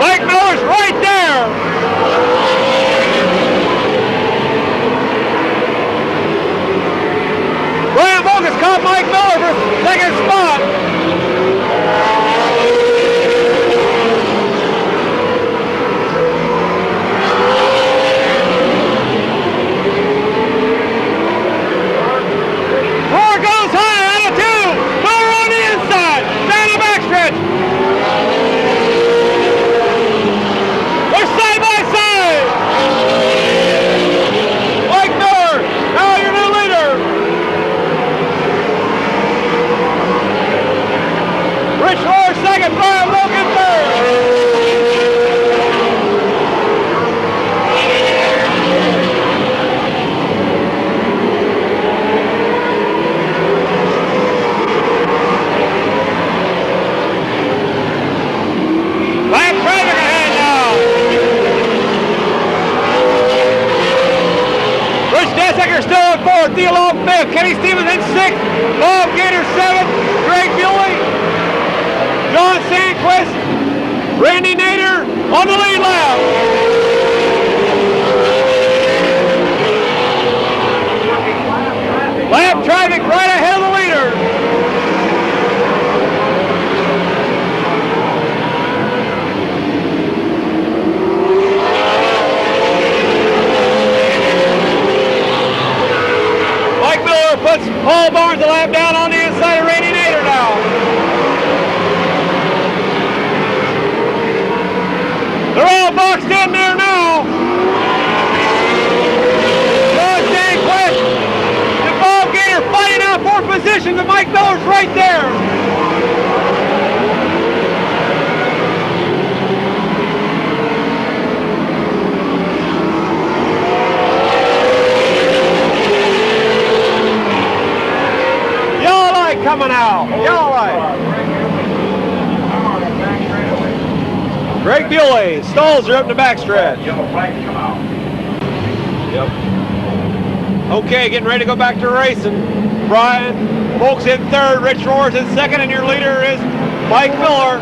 Mike Miller's right there. Brian Volk has caught Mike Miller for second spot. Roar goes high out of two. Miller on the inside. Down the backstretch. They're side by side. Mike Miller, now your new leader. Rich Rohr second, Brian Volk in third. Lap traffic ahead now. Rich Dessaker still in fourth, Neil Long fifth, Kenny Stevens in sixth, Bob Gaynor seventh, Greg Bewley, John Sandquist, Randy Nader on the lead lap. Lap traffic right ahead of the leader. Mike Miller puts Paul Barnes a lap down on the inside of Randy Nader now. They're all boxed in there now. John Sandquist and Bob Gaynor fighting out for positions, and Mike Miller's right there. Y'all now. Yellow light. Greg Bewley. Stalls are up in the backstretch. Yellow flag to come out. Yep. Okay, getting ready to go back to racing. Brian Volk's in third, Rich Rohr's in second, and your leader is Mike Miller.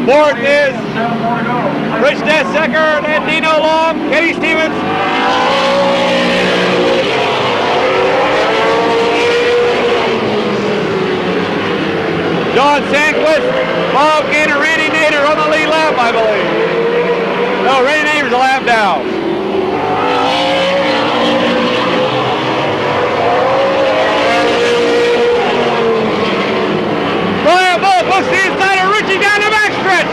Fourth is 7 more to go. Rich Desecker and Dino Long, Kenny Stevens. John Sandquist, Bob Gainer, Randy Nader on the lead lap, I believe. No, Randy Nader's a lap down. Brian Volk looks to the inside of Richie down the backstretch.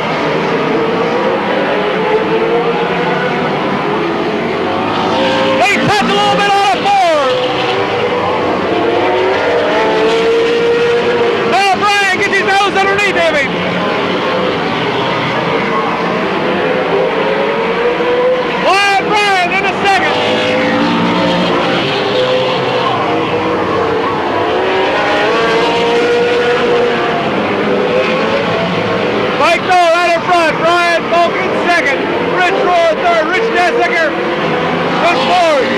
They touch a little bit on a board. Now Brian gets his nose underneath him. Brian in a second. Mike Noll right in front. Brian Volk in second. Rich Rohr third. Rich Desecker in fourth.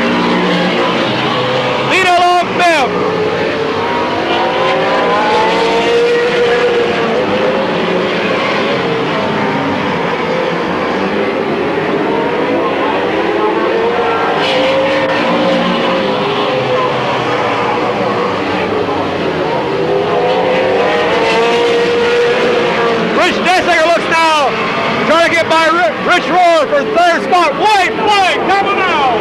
Lino Long fifth. Rich Desecker looks now, trying to get by Rich Rohr for third spot. White flag coming out.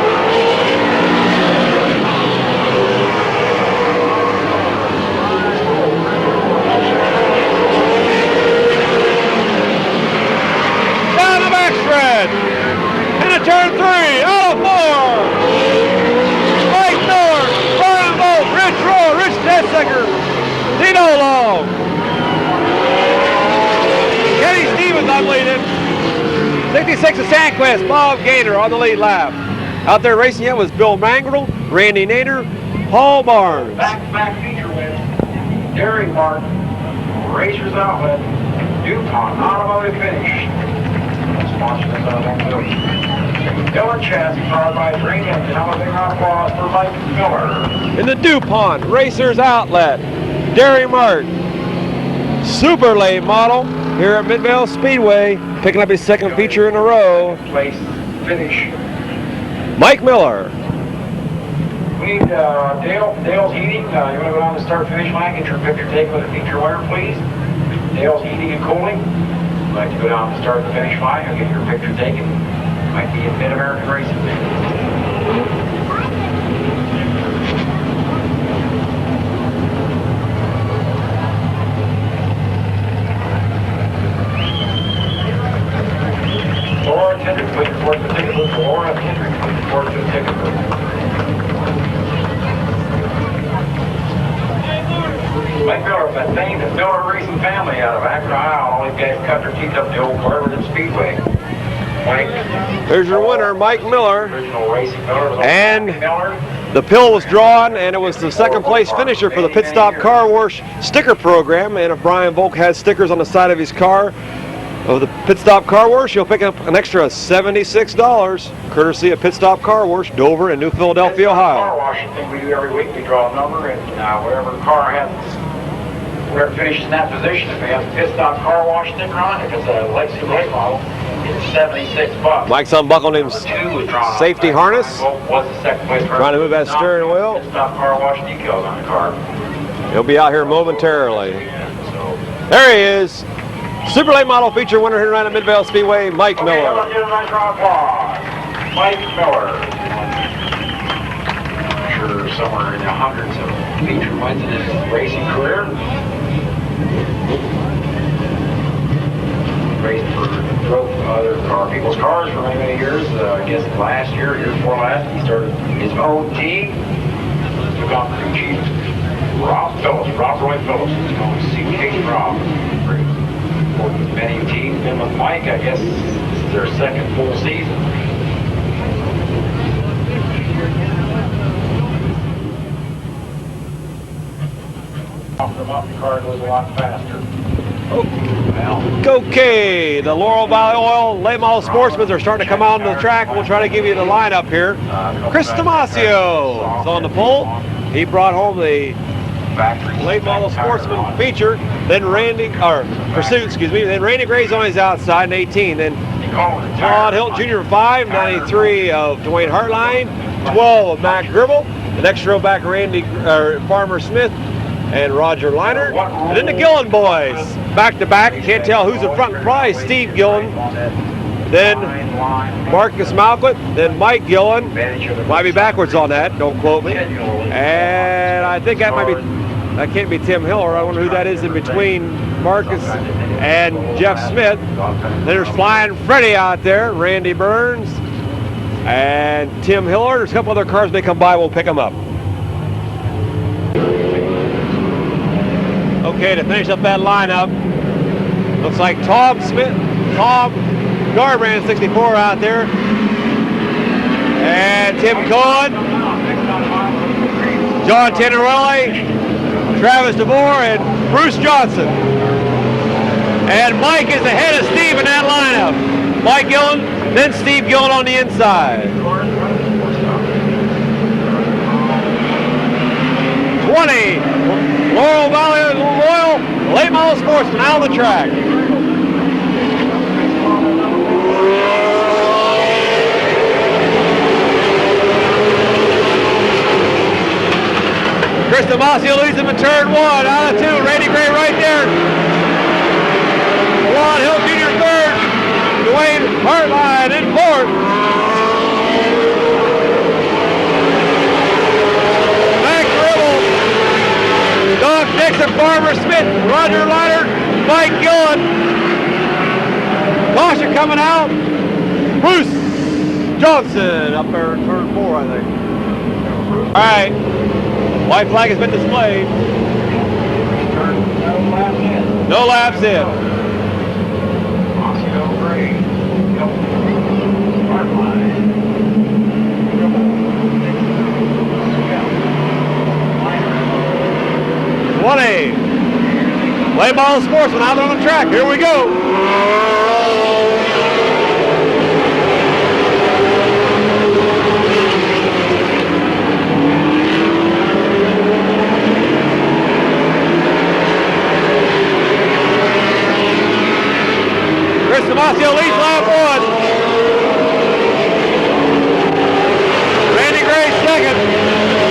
Down the backstretch. Into turn 3, out of 4. Mike Miller, Brian Volk, Rich Rohr, Rich Desecker, Dino Long. Kenny Stevens on leading. 66 is Sandquist, Bob Gainer on the lead lap. Out there racing yet was Bill Mangrel, Randy Nader, Paul Barnes. Back-to-back feature wins. Dairy Mart, Racers Outlet, DuPont Automotive Finish. Sponsored by Miller Chassis, powered by Green Engine. Have a big round of applause for Mike Miller. In the DuPont Racers Outlet, Dairy Mart, Super Late model here at Midvale Speedway, picking up his second feature in a row. Place finish. Mike Miller. We need Dale's Heating. You want to go down to the start-finish line, get your picture taken with a feature winner, please. Dale's Heating and Cooling. You'd like to go down to the start of the finish line, you'll get your picture taken. Might be in Mid-American Racing. Laura Kendrick, please report to the ticket booth. Laura Kendrick, please report to the ticket booth. Mike Miller, that famed Miller Racing family out of Akron, Ohio. All these guys cut their teeth up the old Clarendon Speedway. Mike. There's your winner, Mike Miller. Original Racing Miller. And Miller. the pill was drawn, and it was the second place finisher for the Pit Stop Car Wash sticker program. And if Brian Volk has stickers on the side of his car of the Pit Stop Car Wash, you'll pick up an extra $76, courtesy of Pit Stop Car Wash, Dover and New Philadelphia, Car Ohio. washing thing we do every week. We draw a number, and whatever car has, whoever finishes in that position, if they have a Pit Stop Car Wash sticker on, if it's a Legacy late model, it's $76. Mike's unbuckled him Two was drawn safety on. harness. Was the second place Trying to move that steering wheel. Pit Stop Car Wash decals on the car. He'll be out here momentarily. So, There he is. Super late model feature winner here tonight at Midvale Speedway, Mike okay, Miller. let's give a nice round of applause. Mike Miller. I'm sure somewhere in the hundreds of feature wins in his racing career. Raced for drove other people's cars for many, many years. I guess last year before last, he started his own team. Took on crew chief Rob Roy Phillips. He's called CK Rob. Worked with many teams, been with Mike. I guess this is their second full season. Off the up, the car goes a lot faster. Okay, the Laurel Valley Oil late model sportsmen are starting to come out onto the track. We'll try to give you the lineup here. Chris Damasio is on the pole. He brought home the late model sportsman feature. Then pursuit, excuse me. Then Randy Gray's on his outside in 18. Then Todd Hilton Jr. 5, 93 of Dwayne Hartline, 12 of Mac Gribble. The next row back, Farmer Smith and Roger Liner. And then the Gillen boys, back to back. Can't tell who's in front. Probably Steve Gillen. Then Marcus Malquit. Then Mike Gillen. Might be backwards on that. Don't quote me. And I think that can't be Tim Hiller. I wonder who that is in between Marcus and Jeff Smith. There's Flying Freddy out there. Randy Burns and Tim Hiller. There's a couple other cars may come by. We'll pick them up. Okay, to finish up that lineup, looks like Tom Garbrand 64 out there, and Tim Cohen, John Tenorelli, Travis DeVore, and Bruce Johnson. And Mike is ahead of Steve in that lineup. Mike Gillen, then Steve Gillen on the inside. 20, Laurel Valley Loyal late model sportsman out on the track. Chris Damasio leads him in turn 1, out of 2, Randy Gray right there. Todd Hilton Jr. 3rd, Dwayne Hartline in 4th. Doc Dixon, Farmer Smith, Roger Liner, Mike Gillen. Caution coming out. Bruce Johnson up there in turn 4, I think. All right. White flag has been displayed. No laps in. 20. Late model sportsman out there on the track. Here we go. Chris Damasio leads lap 1. Randy Gray 2nd.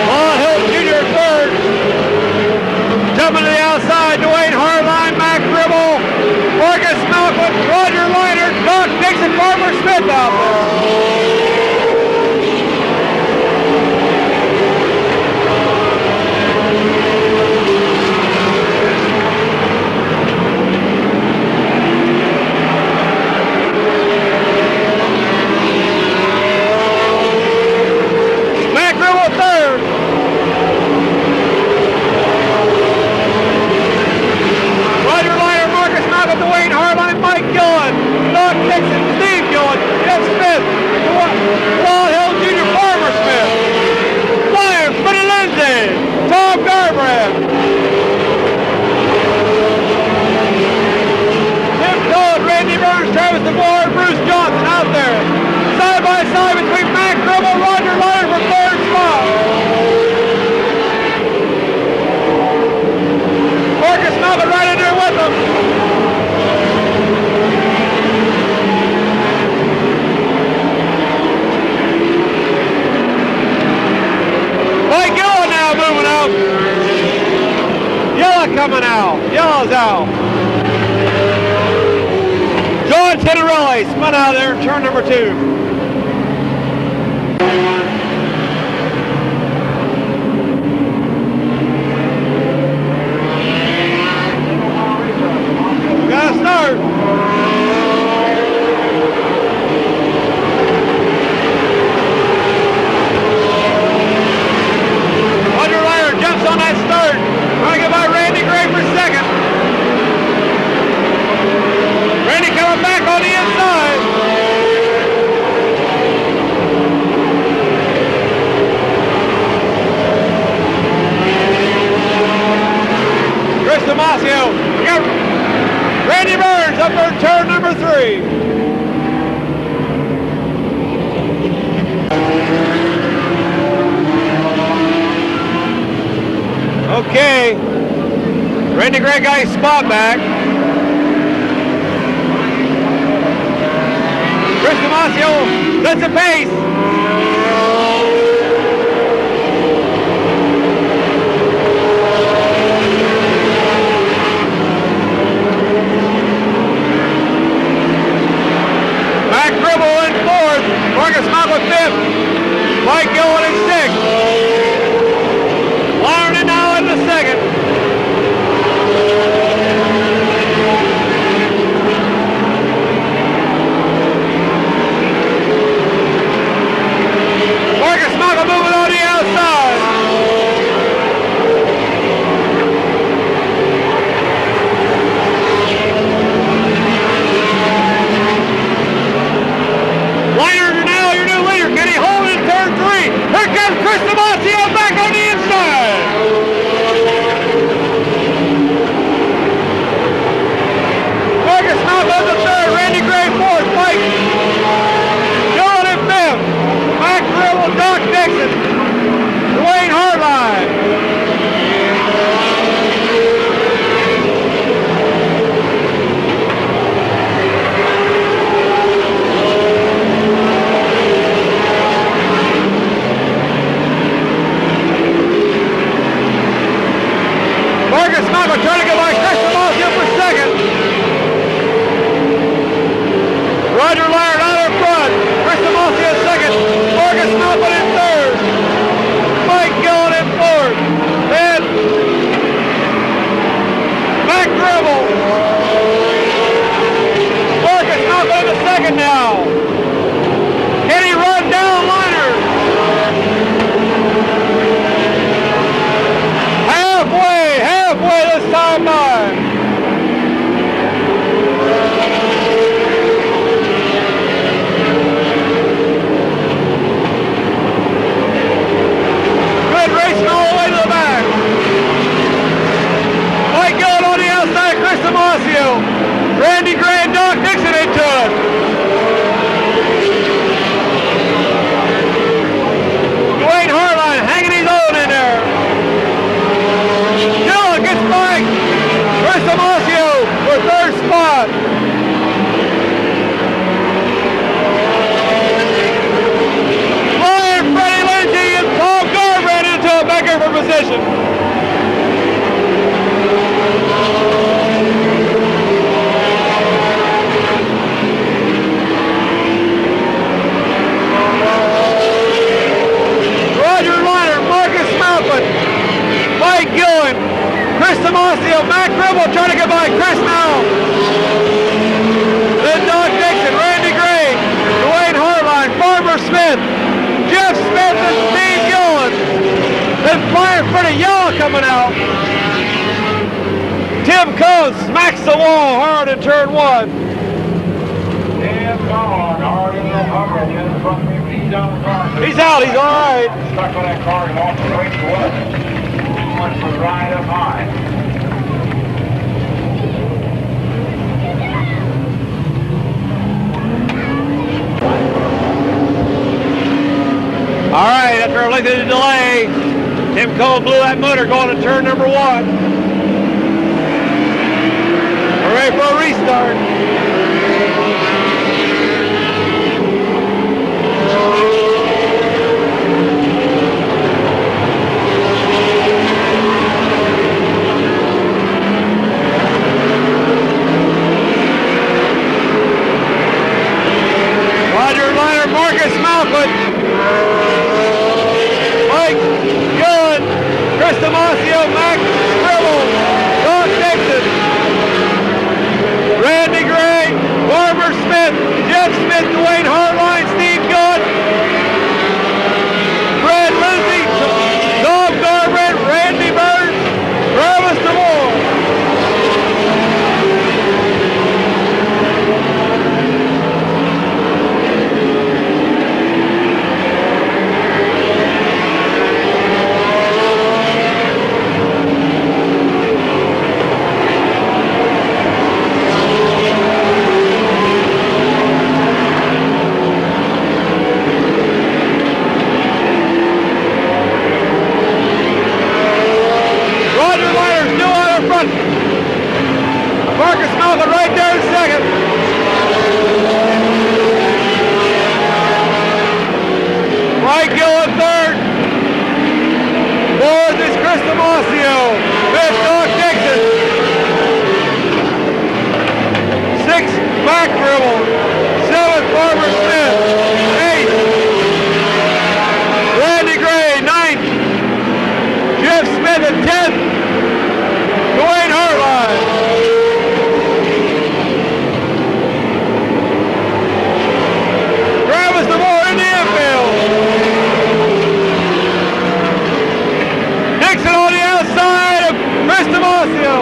Todd Hilton Jr. 3rd. Jumping to the outside, Dwayne Hartline, Mac Gribble, Marcus Malcolm, Roger Liner, Doc Dixon, Farmer Smith out there. Mac Gribble 3rd. Dwayne Hartline, Mike Gillen, Doc Dixon, Steve Gillen, Jeff Smith, Todd Hilton Jr., Farmer Smith, Flying Freddy Lindsay, Tom Garbrand, Tim Cohen, Randy Burns, Travis DeVore, Bruce Johnson out there. Side by side between Mac Gribble, Roger Liner for 3rd spot. Marcus Malcolm right in there with them. Mike Gillen now moving out. Yellow coming out. Yellow's out. John Tenorelli spun out there in turn number 2. We got to start. On that start, trying to get by Randy Gray for 2nd. Randy coming back on the inside. Okay. Randy Gray got his spot back. Chris Damasio sets a pace. Mac Gribble in fourth. Marcus Mott fifth. Mike Gillen in sixth. Larned now in the second. Marcus Mott moving on the outside. Liner now your new leader. Can he hold in turn three? Here comes Chris Damasio back on the inside. Marcus Mott in the third. Randy Gray fourth. Mike Dillon in fifth. Mac Gribble, Doc Dixon, Dwayne Hartline. Marcus Mott trying to get by Chris Damasio for second. Roger Laird out in front. Chris Damasio second. Marcus Mott in third. Mike Gillen in fourth. And Mac Gribble. Marcus Mott in the second now. Can he run down Liner? Halfway this time by. Good racing all the way to the back. Mike Gillen on the outside, Chris Damasio. Randy Gray and Doc Dixon into it. Dwayne Hartline hanging his own in there. Gillen gets by Chris Damasio for third spot. Ryan, Freddie Lindsay, and Paul Garb ran into a backer for position. Roger Liner, Marcus Malcolm, Mike Gillen, Chris Damasio, Mac Gribble trying to get by Chris now. Then Doc Dixon, Randy Gray, Dwayne Hartline, Farmer Smith, Jeff Smith, and Steve Gillen. Then flying for the yellow coming out. Tim Cohn smacks the wall hard in turn one. Tim Cohn, hard in that hummer. In front of me, he's on the car. He's out, he's all right. Stuck on that car and walked straight to us. Went for right up high. All right, after a length of the delay, Tim Cole blew that motor going to turn number one. We're ready for a restart. Roger Liner, Marcus Malcolm, Mike Gillen, Chris Damasio, Mac Gribble, Doc Dixon, Randy Gray, Barbara Smith, Jeff Smith, Dwayne Hartline, Steve Gillen, Malcolm right there in second. Mike Gill in third. Fourth is Chris Damasio. Fifth, Doc Dixon. Sixth, Mac Gribble. Seventh, Barbara Smith. Eighth, Randy Gray. Ninth, Jeff Smith. And 10th, Dwayne Hartline. Travis DeMore in the infield. Dixon on the outside of Chris Damasio.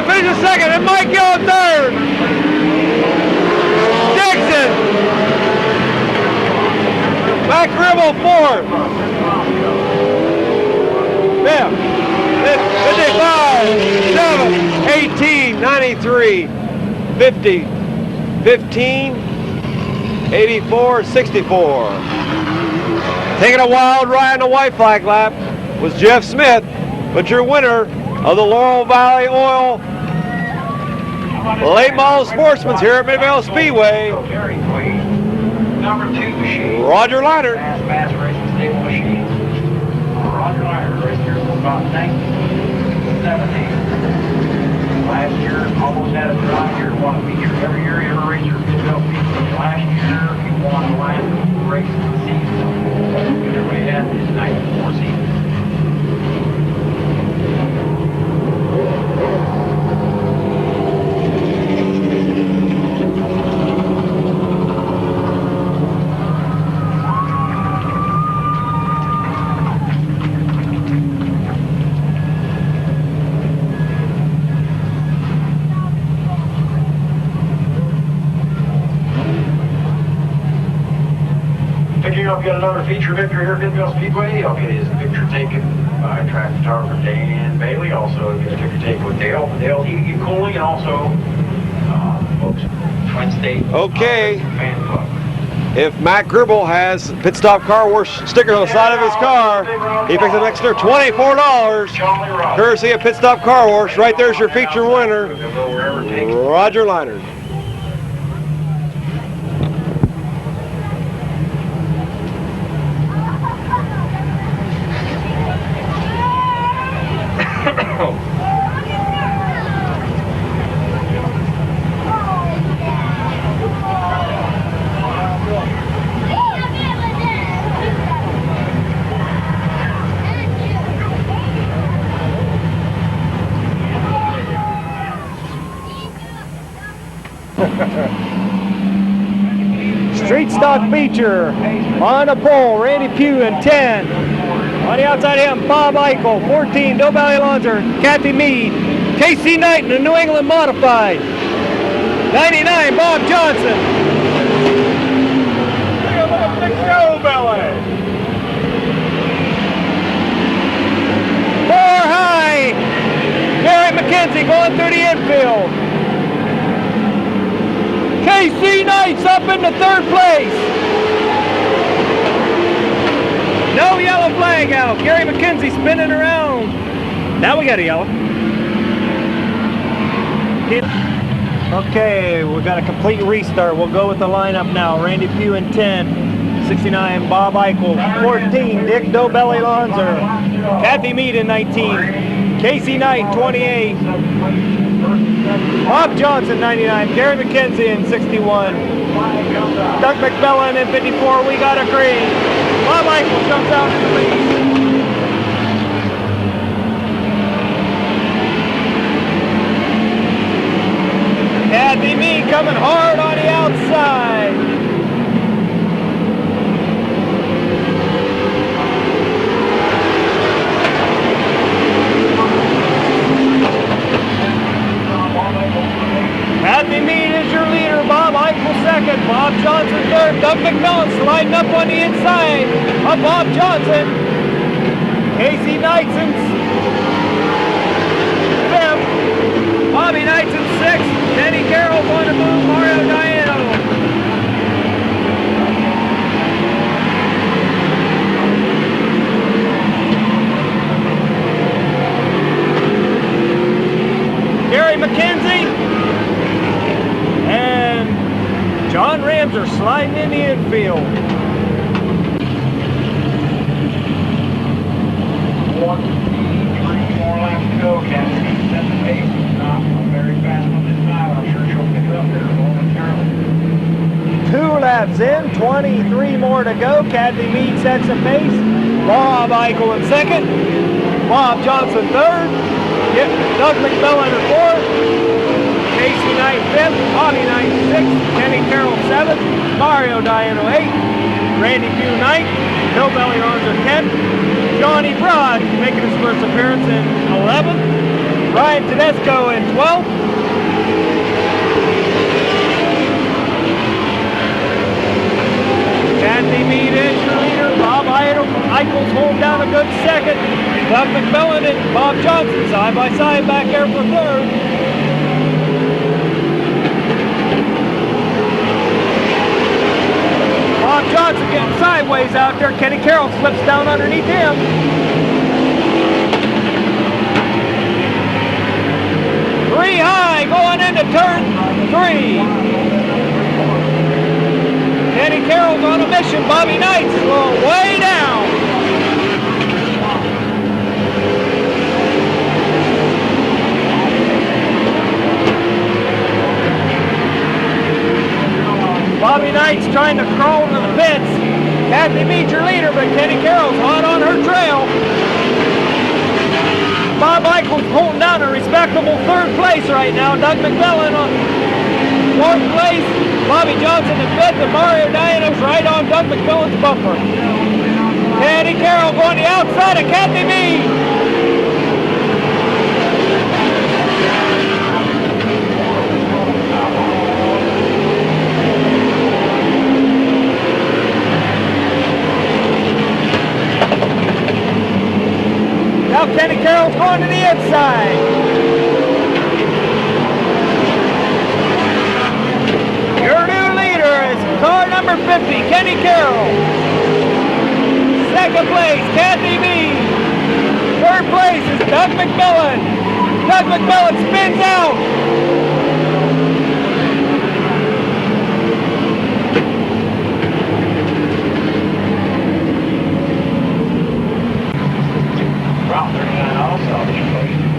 Finishes second, and Mike Gill in third. Dixon. Mac Gribble fourth. Fifth. 55, 7, 18, 93, 50, 15, 84, 64. Taking a wild ride in the white flag lap was Jeff Smith, but your winner of the Laurel Valley Oil Late Model Sportsman's here at Midvale Speedway, Number 2 machine. Roger Leonard. Mass racing stable machines. Roger Leonard raced here for about 1970. Last year, almost had a dry year. Won a feature every year he ever raced here. Midvale Speedway. Last year, he won the last race of the season. Everybody had his 94 season. I'll get another feature victory here at Midvale Speedway. I'll get his picture taken by track photographer Dan Bailey. Also get a picture taken with Dale from Dale Heating and Cooling, and also folks Twin State Okay. Fan Club. If Matt Gribble has Pit Stop Car Wash sticker on the side of his car, he picks up an extra $24, courtesy of Pit Stop Car Wash. Right there's your feature winner, Roger Leonard. Street stock feature on the pole, Randy Pugh in 10. On the outside of him, Bob Eichel, 14, Doe Valley Lonzer, Kathy Mead, Casey Knight in the New England Modified, 99, Bob Johnson. Doe Valley. 4 high, Gary McKenzie going through the infield. KC Knight's up into 3rd place. No yellow flag out. Gary McKenzie spinning around. Now we got a yellow. Okay, we got a complete restart. We'll go with the lineup now. Randy Pugh in 10, 69, Bob Eichel, 14, Dick Doe Belly Lonzer, Kathy Mead in 19, Casey Knight 28, Bob Johnson 99, Gary McKenzie in 61, Doug McMillan in 54. We got a green. Bob Eichel jumps out in the lead. Kathy Mead coming hard on the outside. Kathy Mead is your leader. Bob Eichel second. Bob Johnson third. Doug McMillan sliding up on the inside of Bob Johnson. Casey Knightson's fifth. Bobby Knightson sixth. Denny Carroll's on the move. Mario Diano. Gary McKenzie and John Rams are sliding in the infield. 3 more laps to go. Kathy set the pace. It's not a very fast one this time. I'm sure she'll pick it up there momentarily. 2 laps in, 23 more to go. Kathy Mead sets a pace. Bob Eichel in second. Bob Johnson third. Yep, Doug McMillan in fourth. Casey Knight fifth. Bobby Knight sixth. Kenny Carroll seventh. Mario Diano eighth. Randy Pugh ninth. Bill Belliarons 10th. Johnny Broad making his first appearance in 11th. Ryan Tedesco in 12th. Kathy Mead is your leader. Bob Eichel's holding down a good second. Doug McMillan and Bob Johnson side by side back there for third. Bob Johnson getting sideways out there. Kenny Carroll slips down underneath him. Three high going into turn 3. Kenny Carroll's on a mission. Bobby Knight's way down. Bobby Knight's trying to crawl into the pits. Kathy Mead's your leader, but Kenny Carroll's hot on her trail. Bob Eichel's holding down a respectable third place right now. Doug McMillan on fourth place. Bobby Johnson in fifth, and Mario Diano's right on Doug McMillan's bumper. Kenny Carroll going the outside of Kathy Mead. Now Kenny Carroll's going to the inside. Your new leader is car number 50, Kenny Carroll. Second place, Kathy Mead. Third place is Doug McMillan. Doug McMillan spins out.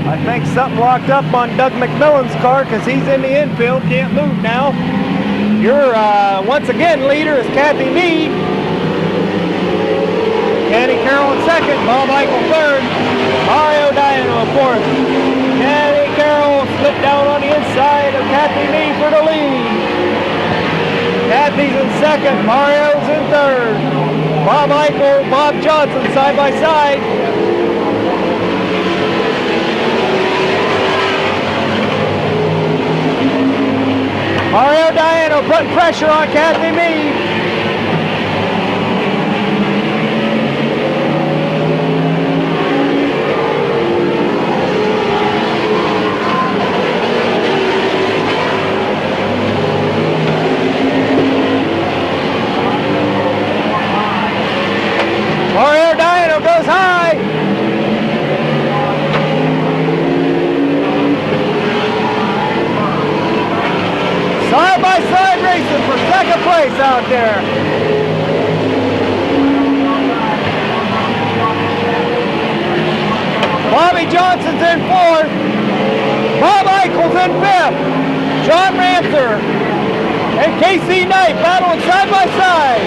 I think something locked up on Doug McMillan's car because he's in the infield, can't move now. Your once again leader is Kathy Mead. Kenny Carroll in second, Bob Eichel third, Mario Diano in fourth. Kenny Carroll slipped down on the inside of Kathy Mead for the lead. Kathy's in second, Mario's in third. Bob Eichel, Bob Johnson side by side. Mario Diano putting pressure on Kathy Mead. Mario Diano goes high. Side-by-side racing for second place out there. Bobby Johnson's in fourth. Bob Eichel's in fifth. John Ramser and KC Knight battling side-by-side.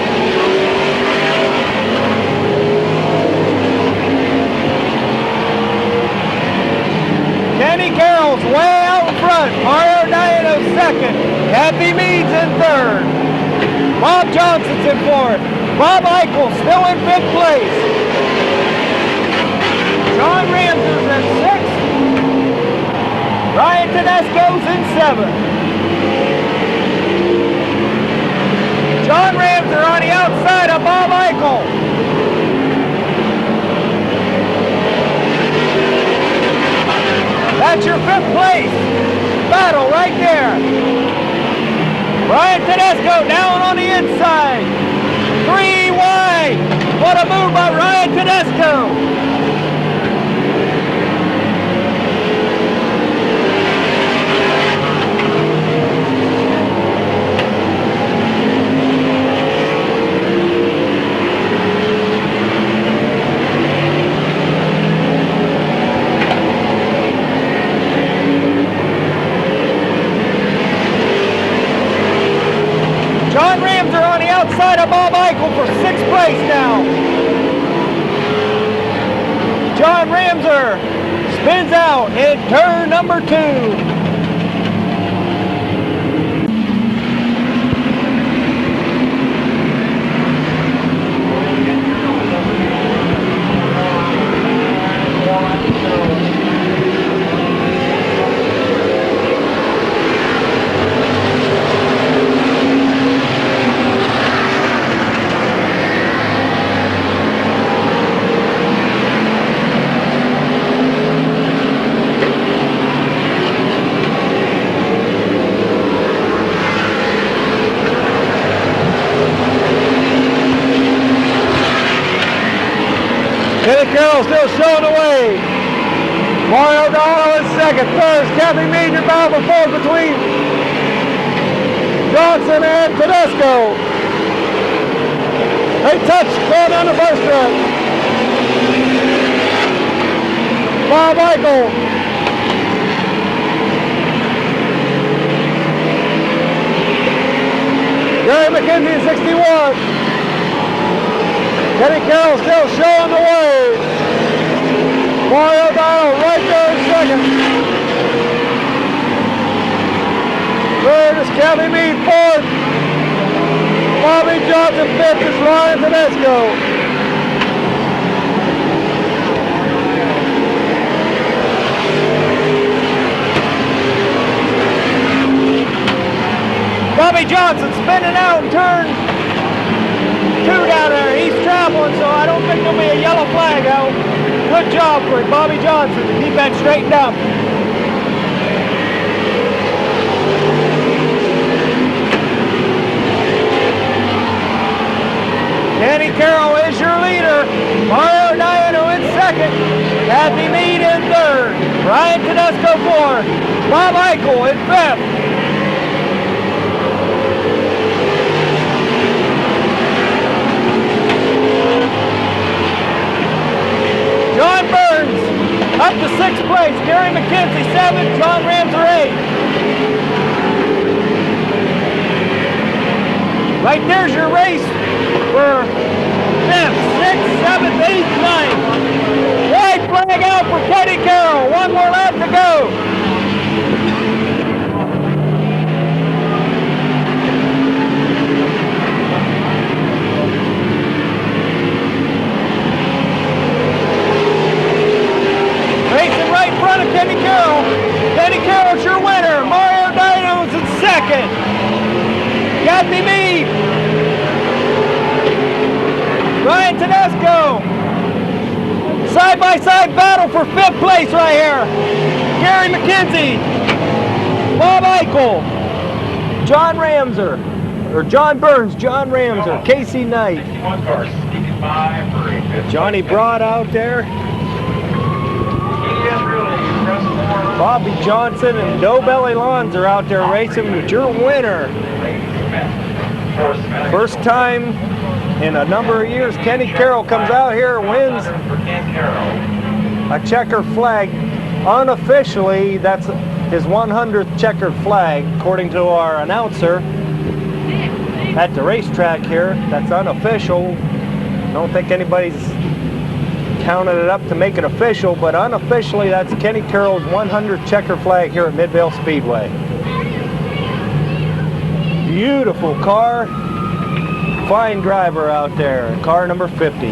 Kenny Carroll's way out in front. Mario Diano's second. Kathy Mead's in third. Bob Johnson's in fourth. Bob Eichel still in fifth place. John Ramser's in sixth. Ryan Tedesco's in seventh. John Ramser on the outside of Bob Eichel. That's your fifth place battle right there. Ryan Tedesco down on the inside. 3 wide. What a move by Ryan Tedesco. John Ramser on the outside of Bob Eichel for sixth place now. John Ramser spins out in turn number 2. Kenny Carroll still showing the way. Mario O'Donnell in second. Third, Kathy Mead in battle for fourth between Johnson and Tedesco. They touch going down the first stretch. Bob Eichel. Gary McKenzie in 61. Kenny Carroll still showing the way. Mario O'Donnell right there in second. Third is Kathy Mead, fourth. Bobby Johnson, fifth is Ryan Tedesco. Bobby Johnson spinning out in turn 2 down there. He's traveling, so I don't think there'll be a yellow flag out. Good job for Bobby Johnson to keep that straightened up. Kenny Carroll is your leader. Mario O'Donnell in second. Kathy Mead in third. Ryan Tedesco fourth. Bob Eichel in fifth. John Burns up to sixth place. Gary McKenzie seventh. John Ramser eighth. Right there's your race for fifth, sixth, seventh, eighth, ninth. White flag out for Kenny Carroll. One more lap to go. Racing right in front of Kenny Carroll. Kenny Carroll's your winner. Mario O'Donnell's in second. Kathy Mead. Ryan Tedesco. Side-by-side battle for fifth place right here. Gary McKenzie. Bob Eichel. John Ramser. Or John Burns, John Ramser, Casey Knight. Johnny Broad out there. Bobby Johnson and Doe Belly Lawns are out there racing with your winner. First time in a number of years, Kenny Carroll comes out here and wins a checker flag. Unofficially, that's his 100th checkered flag, according to our announcer at the racetrack here. That's unofficial. I don't think anybody's counted it up to make it official, but unofficially that's Kenny Carroll's 100th checker flag here at Midvale Speedway. Beautiful car. Fine driver out there. Car number 50.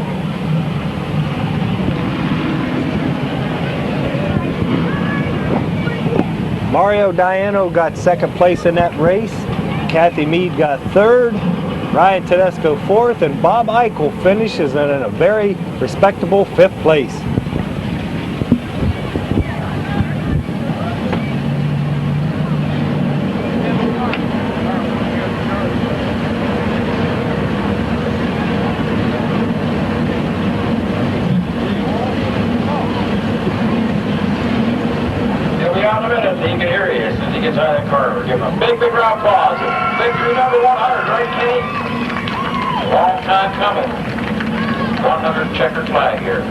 Mario Diano got second place in that race. Kathy Mead got third. Ryan Tedesco fourth, and Bob Eichel finishes in a very respectable fifth place. Out of that car. We're giving him a big, big round of applause. Victory number 100, right, Kenny? Long time coming. 100 checkered flag here.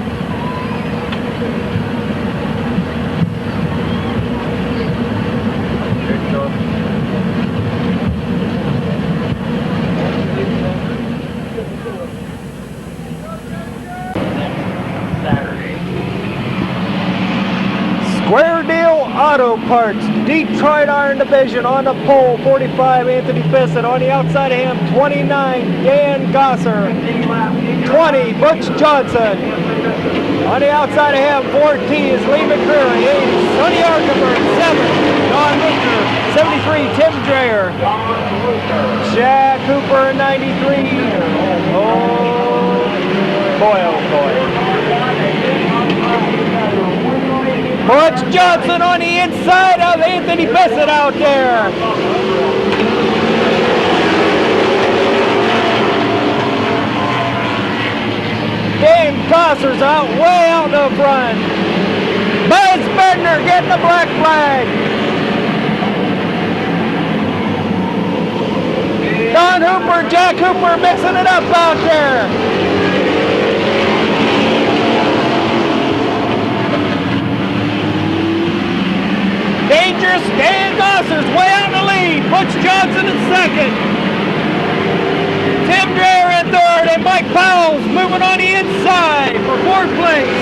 Square Deal Auto Parts, Detroit Iron Division on the pole, 45 Anthony Bissett. On the outside of him, 29 Dan Gosser, 20 Butch Johnson. On the outside of him, 14 is Lee McCreary, 8 Sonny Arkenberg, 7 Don Luther, 73 Tim Dreyer, Jack Cooper, 93. Oh boy, oh boy. Butch Johnson on the inside of Anthony Bissett out there. Dan Gosser's out way out in the front. Buzz Bender getting the black flag. Don Hooper, Jack Hooper mixing it up out there. Dangerous Dan Gosser's way out in the lead. Butch Johnson in second. Tim Dreyer in third, and Mike Powell's moving on the inside for fourth place.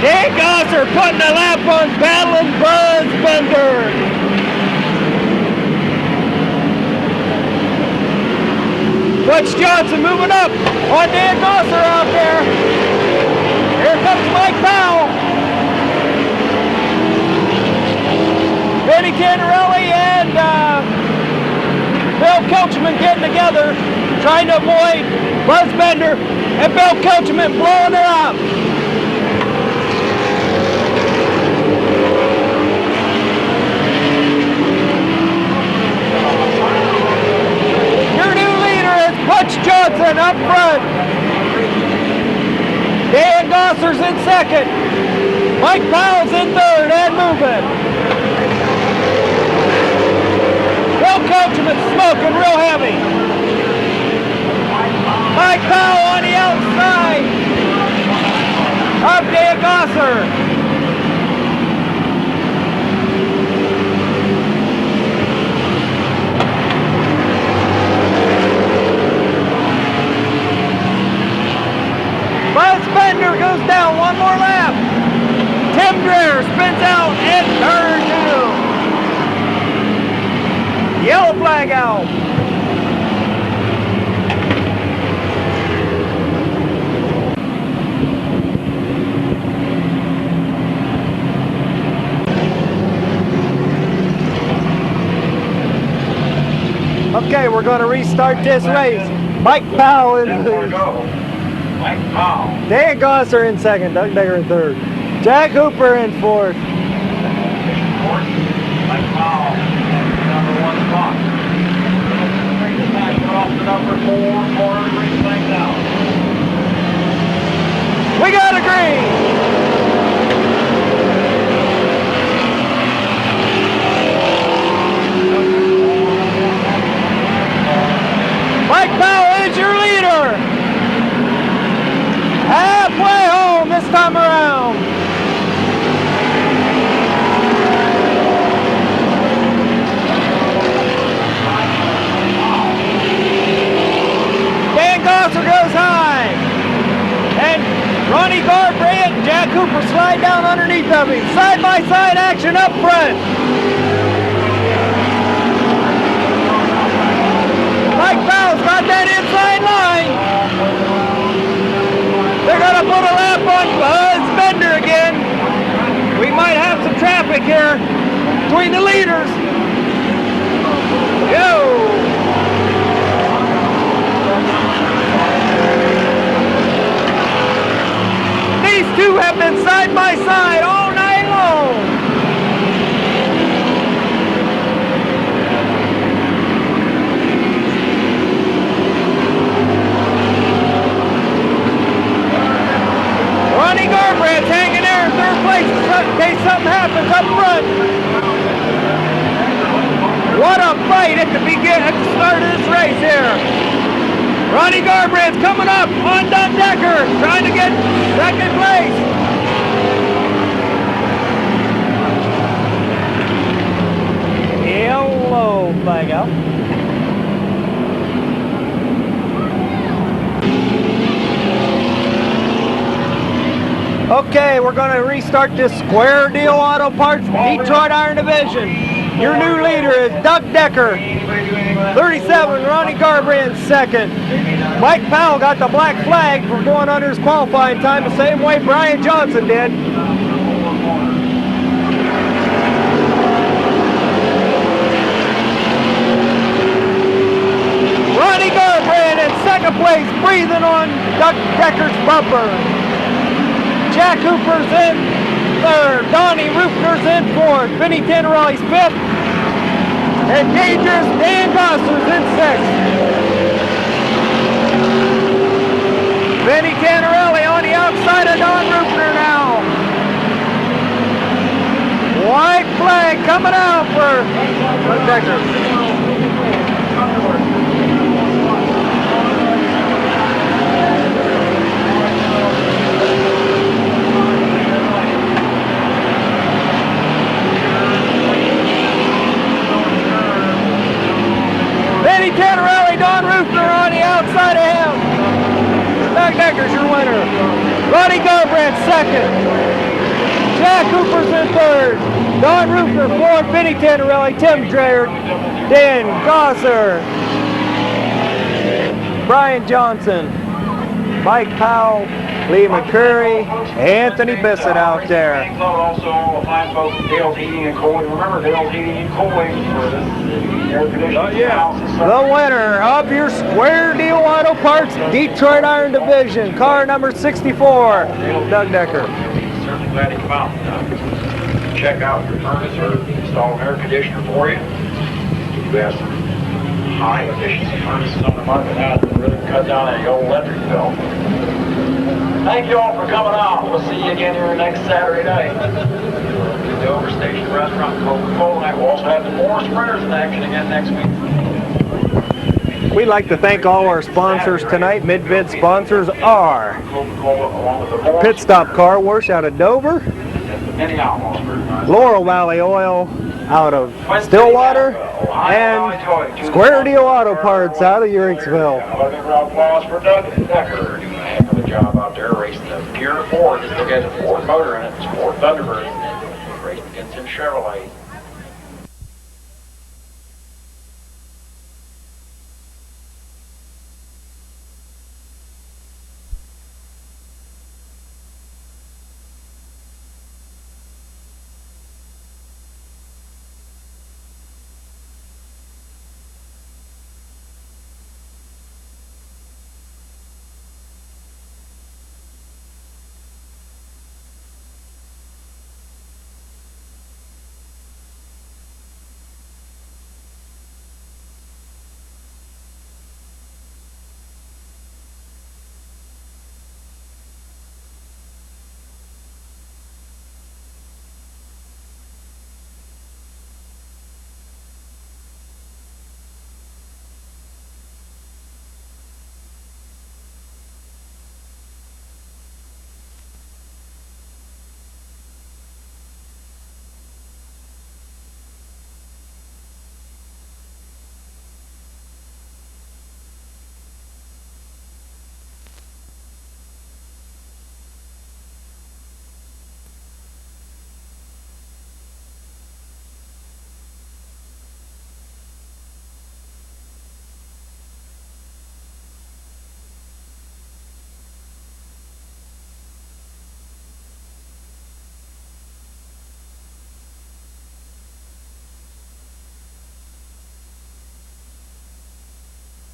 Dan Gosser putting a lap on battling Buzz Bender. Butch Johnson moving up on Dan Gosser out there. Here comes Mike Powell. Benny Canarelli and Bill Kelchman getting together, trying to avoid Buzz Bender, and Bill Kelchman blowing her up. Butch Johnson up front. Dan Gosser's in second. Mike Powell's in third and moving. Bill Coachman smoking real heavy. Mike Powell on the outside of Dan Gosser. Buzz Bender goes down one more lap. Tim Dreyer spins out in turn two. Yellow flag out. Okay, we're going to restart this race. Mike Powell in Mike Powell. Dan Gosser in second, Doug Decker in third. Jack Hooper in fourth. Mike Powell, number 1 spot. Bring the back off to number 4, corner, bring things out. We got a green. Mike Powell is your leader. Halfway home this time around. Cooper slide down underneath of him. Side-by-side action up front. Mike Powell's got that inside line. They're going to put a lap on Buzz Bender again. We might have some traffic here between the leaders. Yo! These two have been side by side all night long. Ronnie Garbrandt's hanging there in third place in case something happens up front. What a fight at the start of this race here. Ronnie Garbrandt's coming up on Doug Decker, trying to get second place. Hello, flag out. Okay, we're going to restart this Square Deal Auto Parts Detroit Iron Division. Your new leader is Doug Decker, 37, Ronnie Garbrandt second. Mike Powell got the black flag for going under his qualifying time the same way Brian Johnson did. Ronnie Garbrandt in second place, breathing on Doug Decker's bumper. Jack Hooper's in third, Donnie Rupner's in fourth, Vinny Tannerelli's fifth, and Dangerous Dan Gosser's in sixth. Vinny Tannerelli on the outside of Don Rupner now. White flag coming out for Decker. Vinny Tannerelli, Don Rupner on the outside of him. Doug Decker's your winner. Ronnie Garbrandt second. Jack Hooper's in third. Don Rupner fourth. Vinny Tannerelli, Tim Dreyer, Dan Gosser, Brian Johnson, Mike Powell, Lee McCurry, Anthony Bissett out there. Also, fine folks at Dale's Heating and Cooling. Remember Dale's Heating and Cooling for this air conditioning house. The winner of your Square Deal Auto Parts Detroit Iron Division, car number 64, Doug Decker. Certainly glad to come out and check out your furnace or install an air conditioner for you. You have some high efficiency furnaces on the market now that really cut down on the old electric bill. Thank you all for coming out. We'll see you again here next Saturday night. The Dover Station Restaurant, Coca-Cola night. We'll also have the Morris Sprinters in action again next week. We'd like to thank all our sponsors tonight. Mid-Vid sponsors are Pit Stop Car Wash out of Dover, Laurel Valley Oil out of Stillwater, and Square Deal Auto Parts out of Uringsville. A big round of applause for Doug Decker doing a heck of a job out there racing the pure Ford. Just look at the Ford motor in it. It's Ford Thunderbird. Racing against him Chevrolet.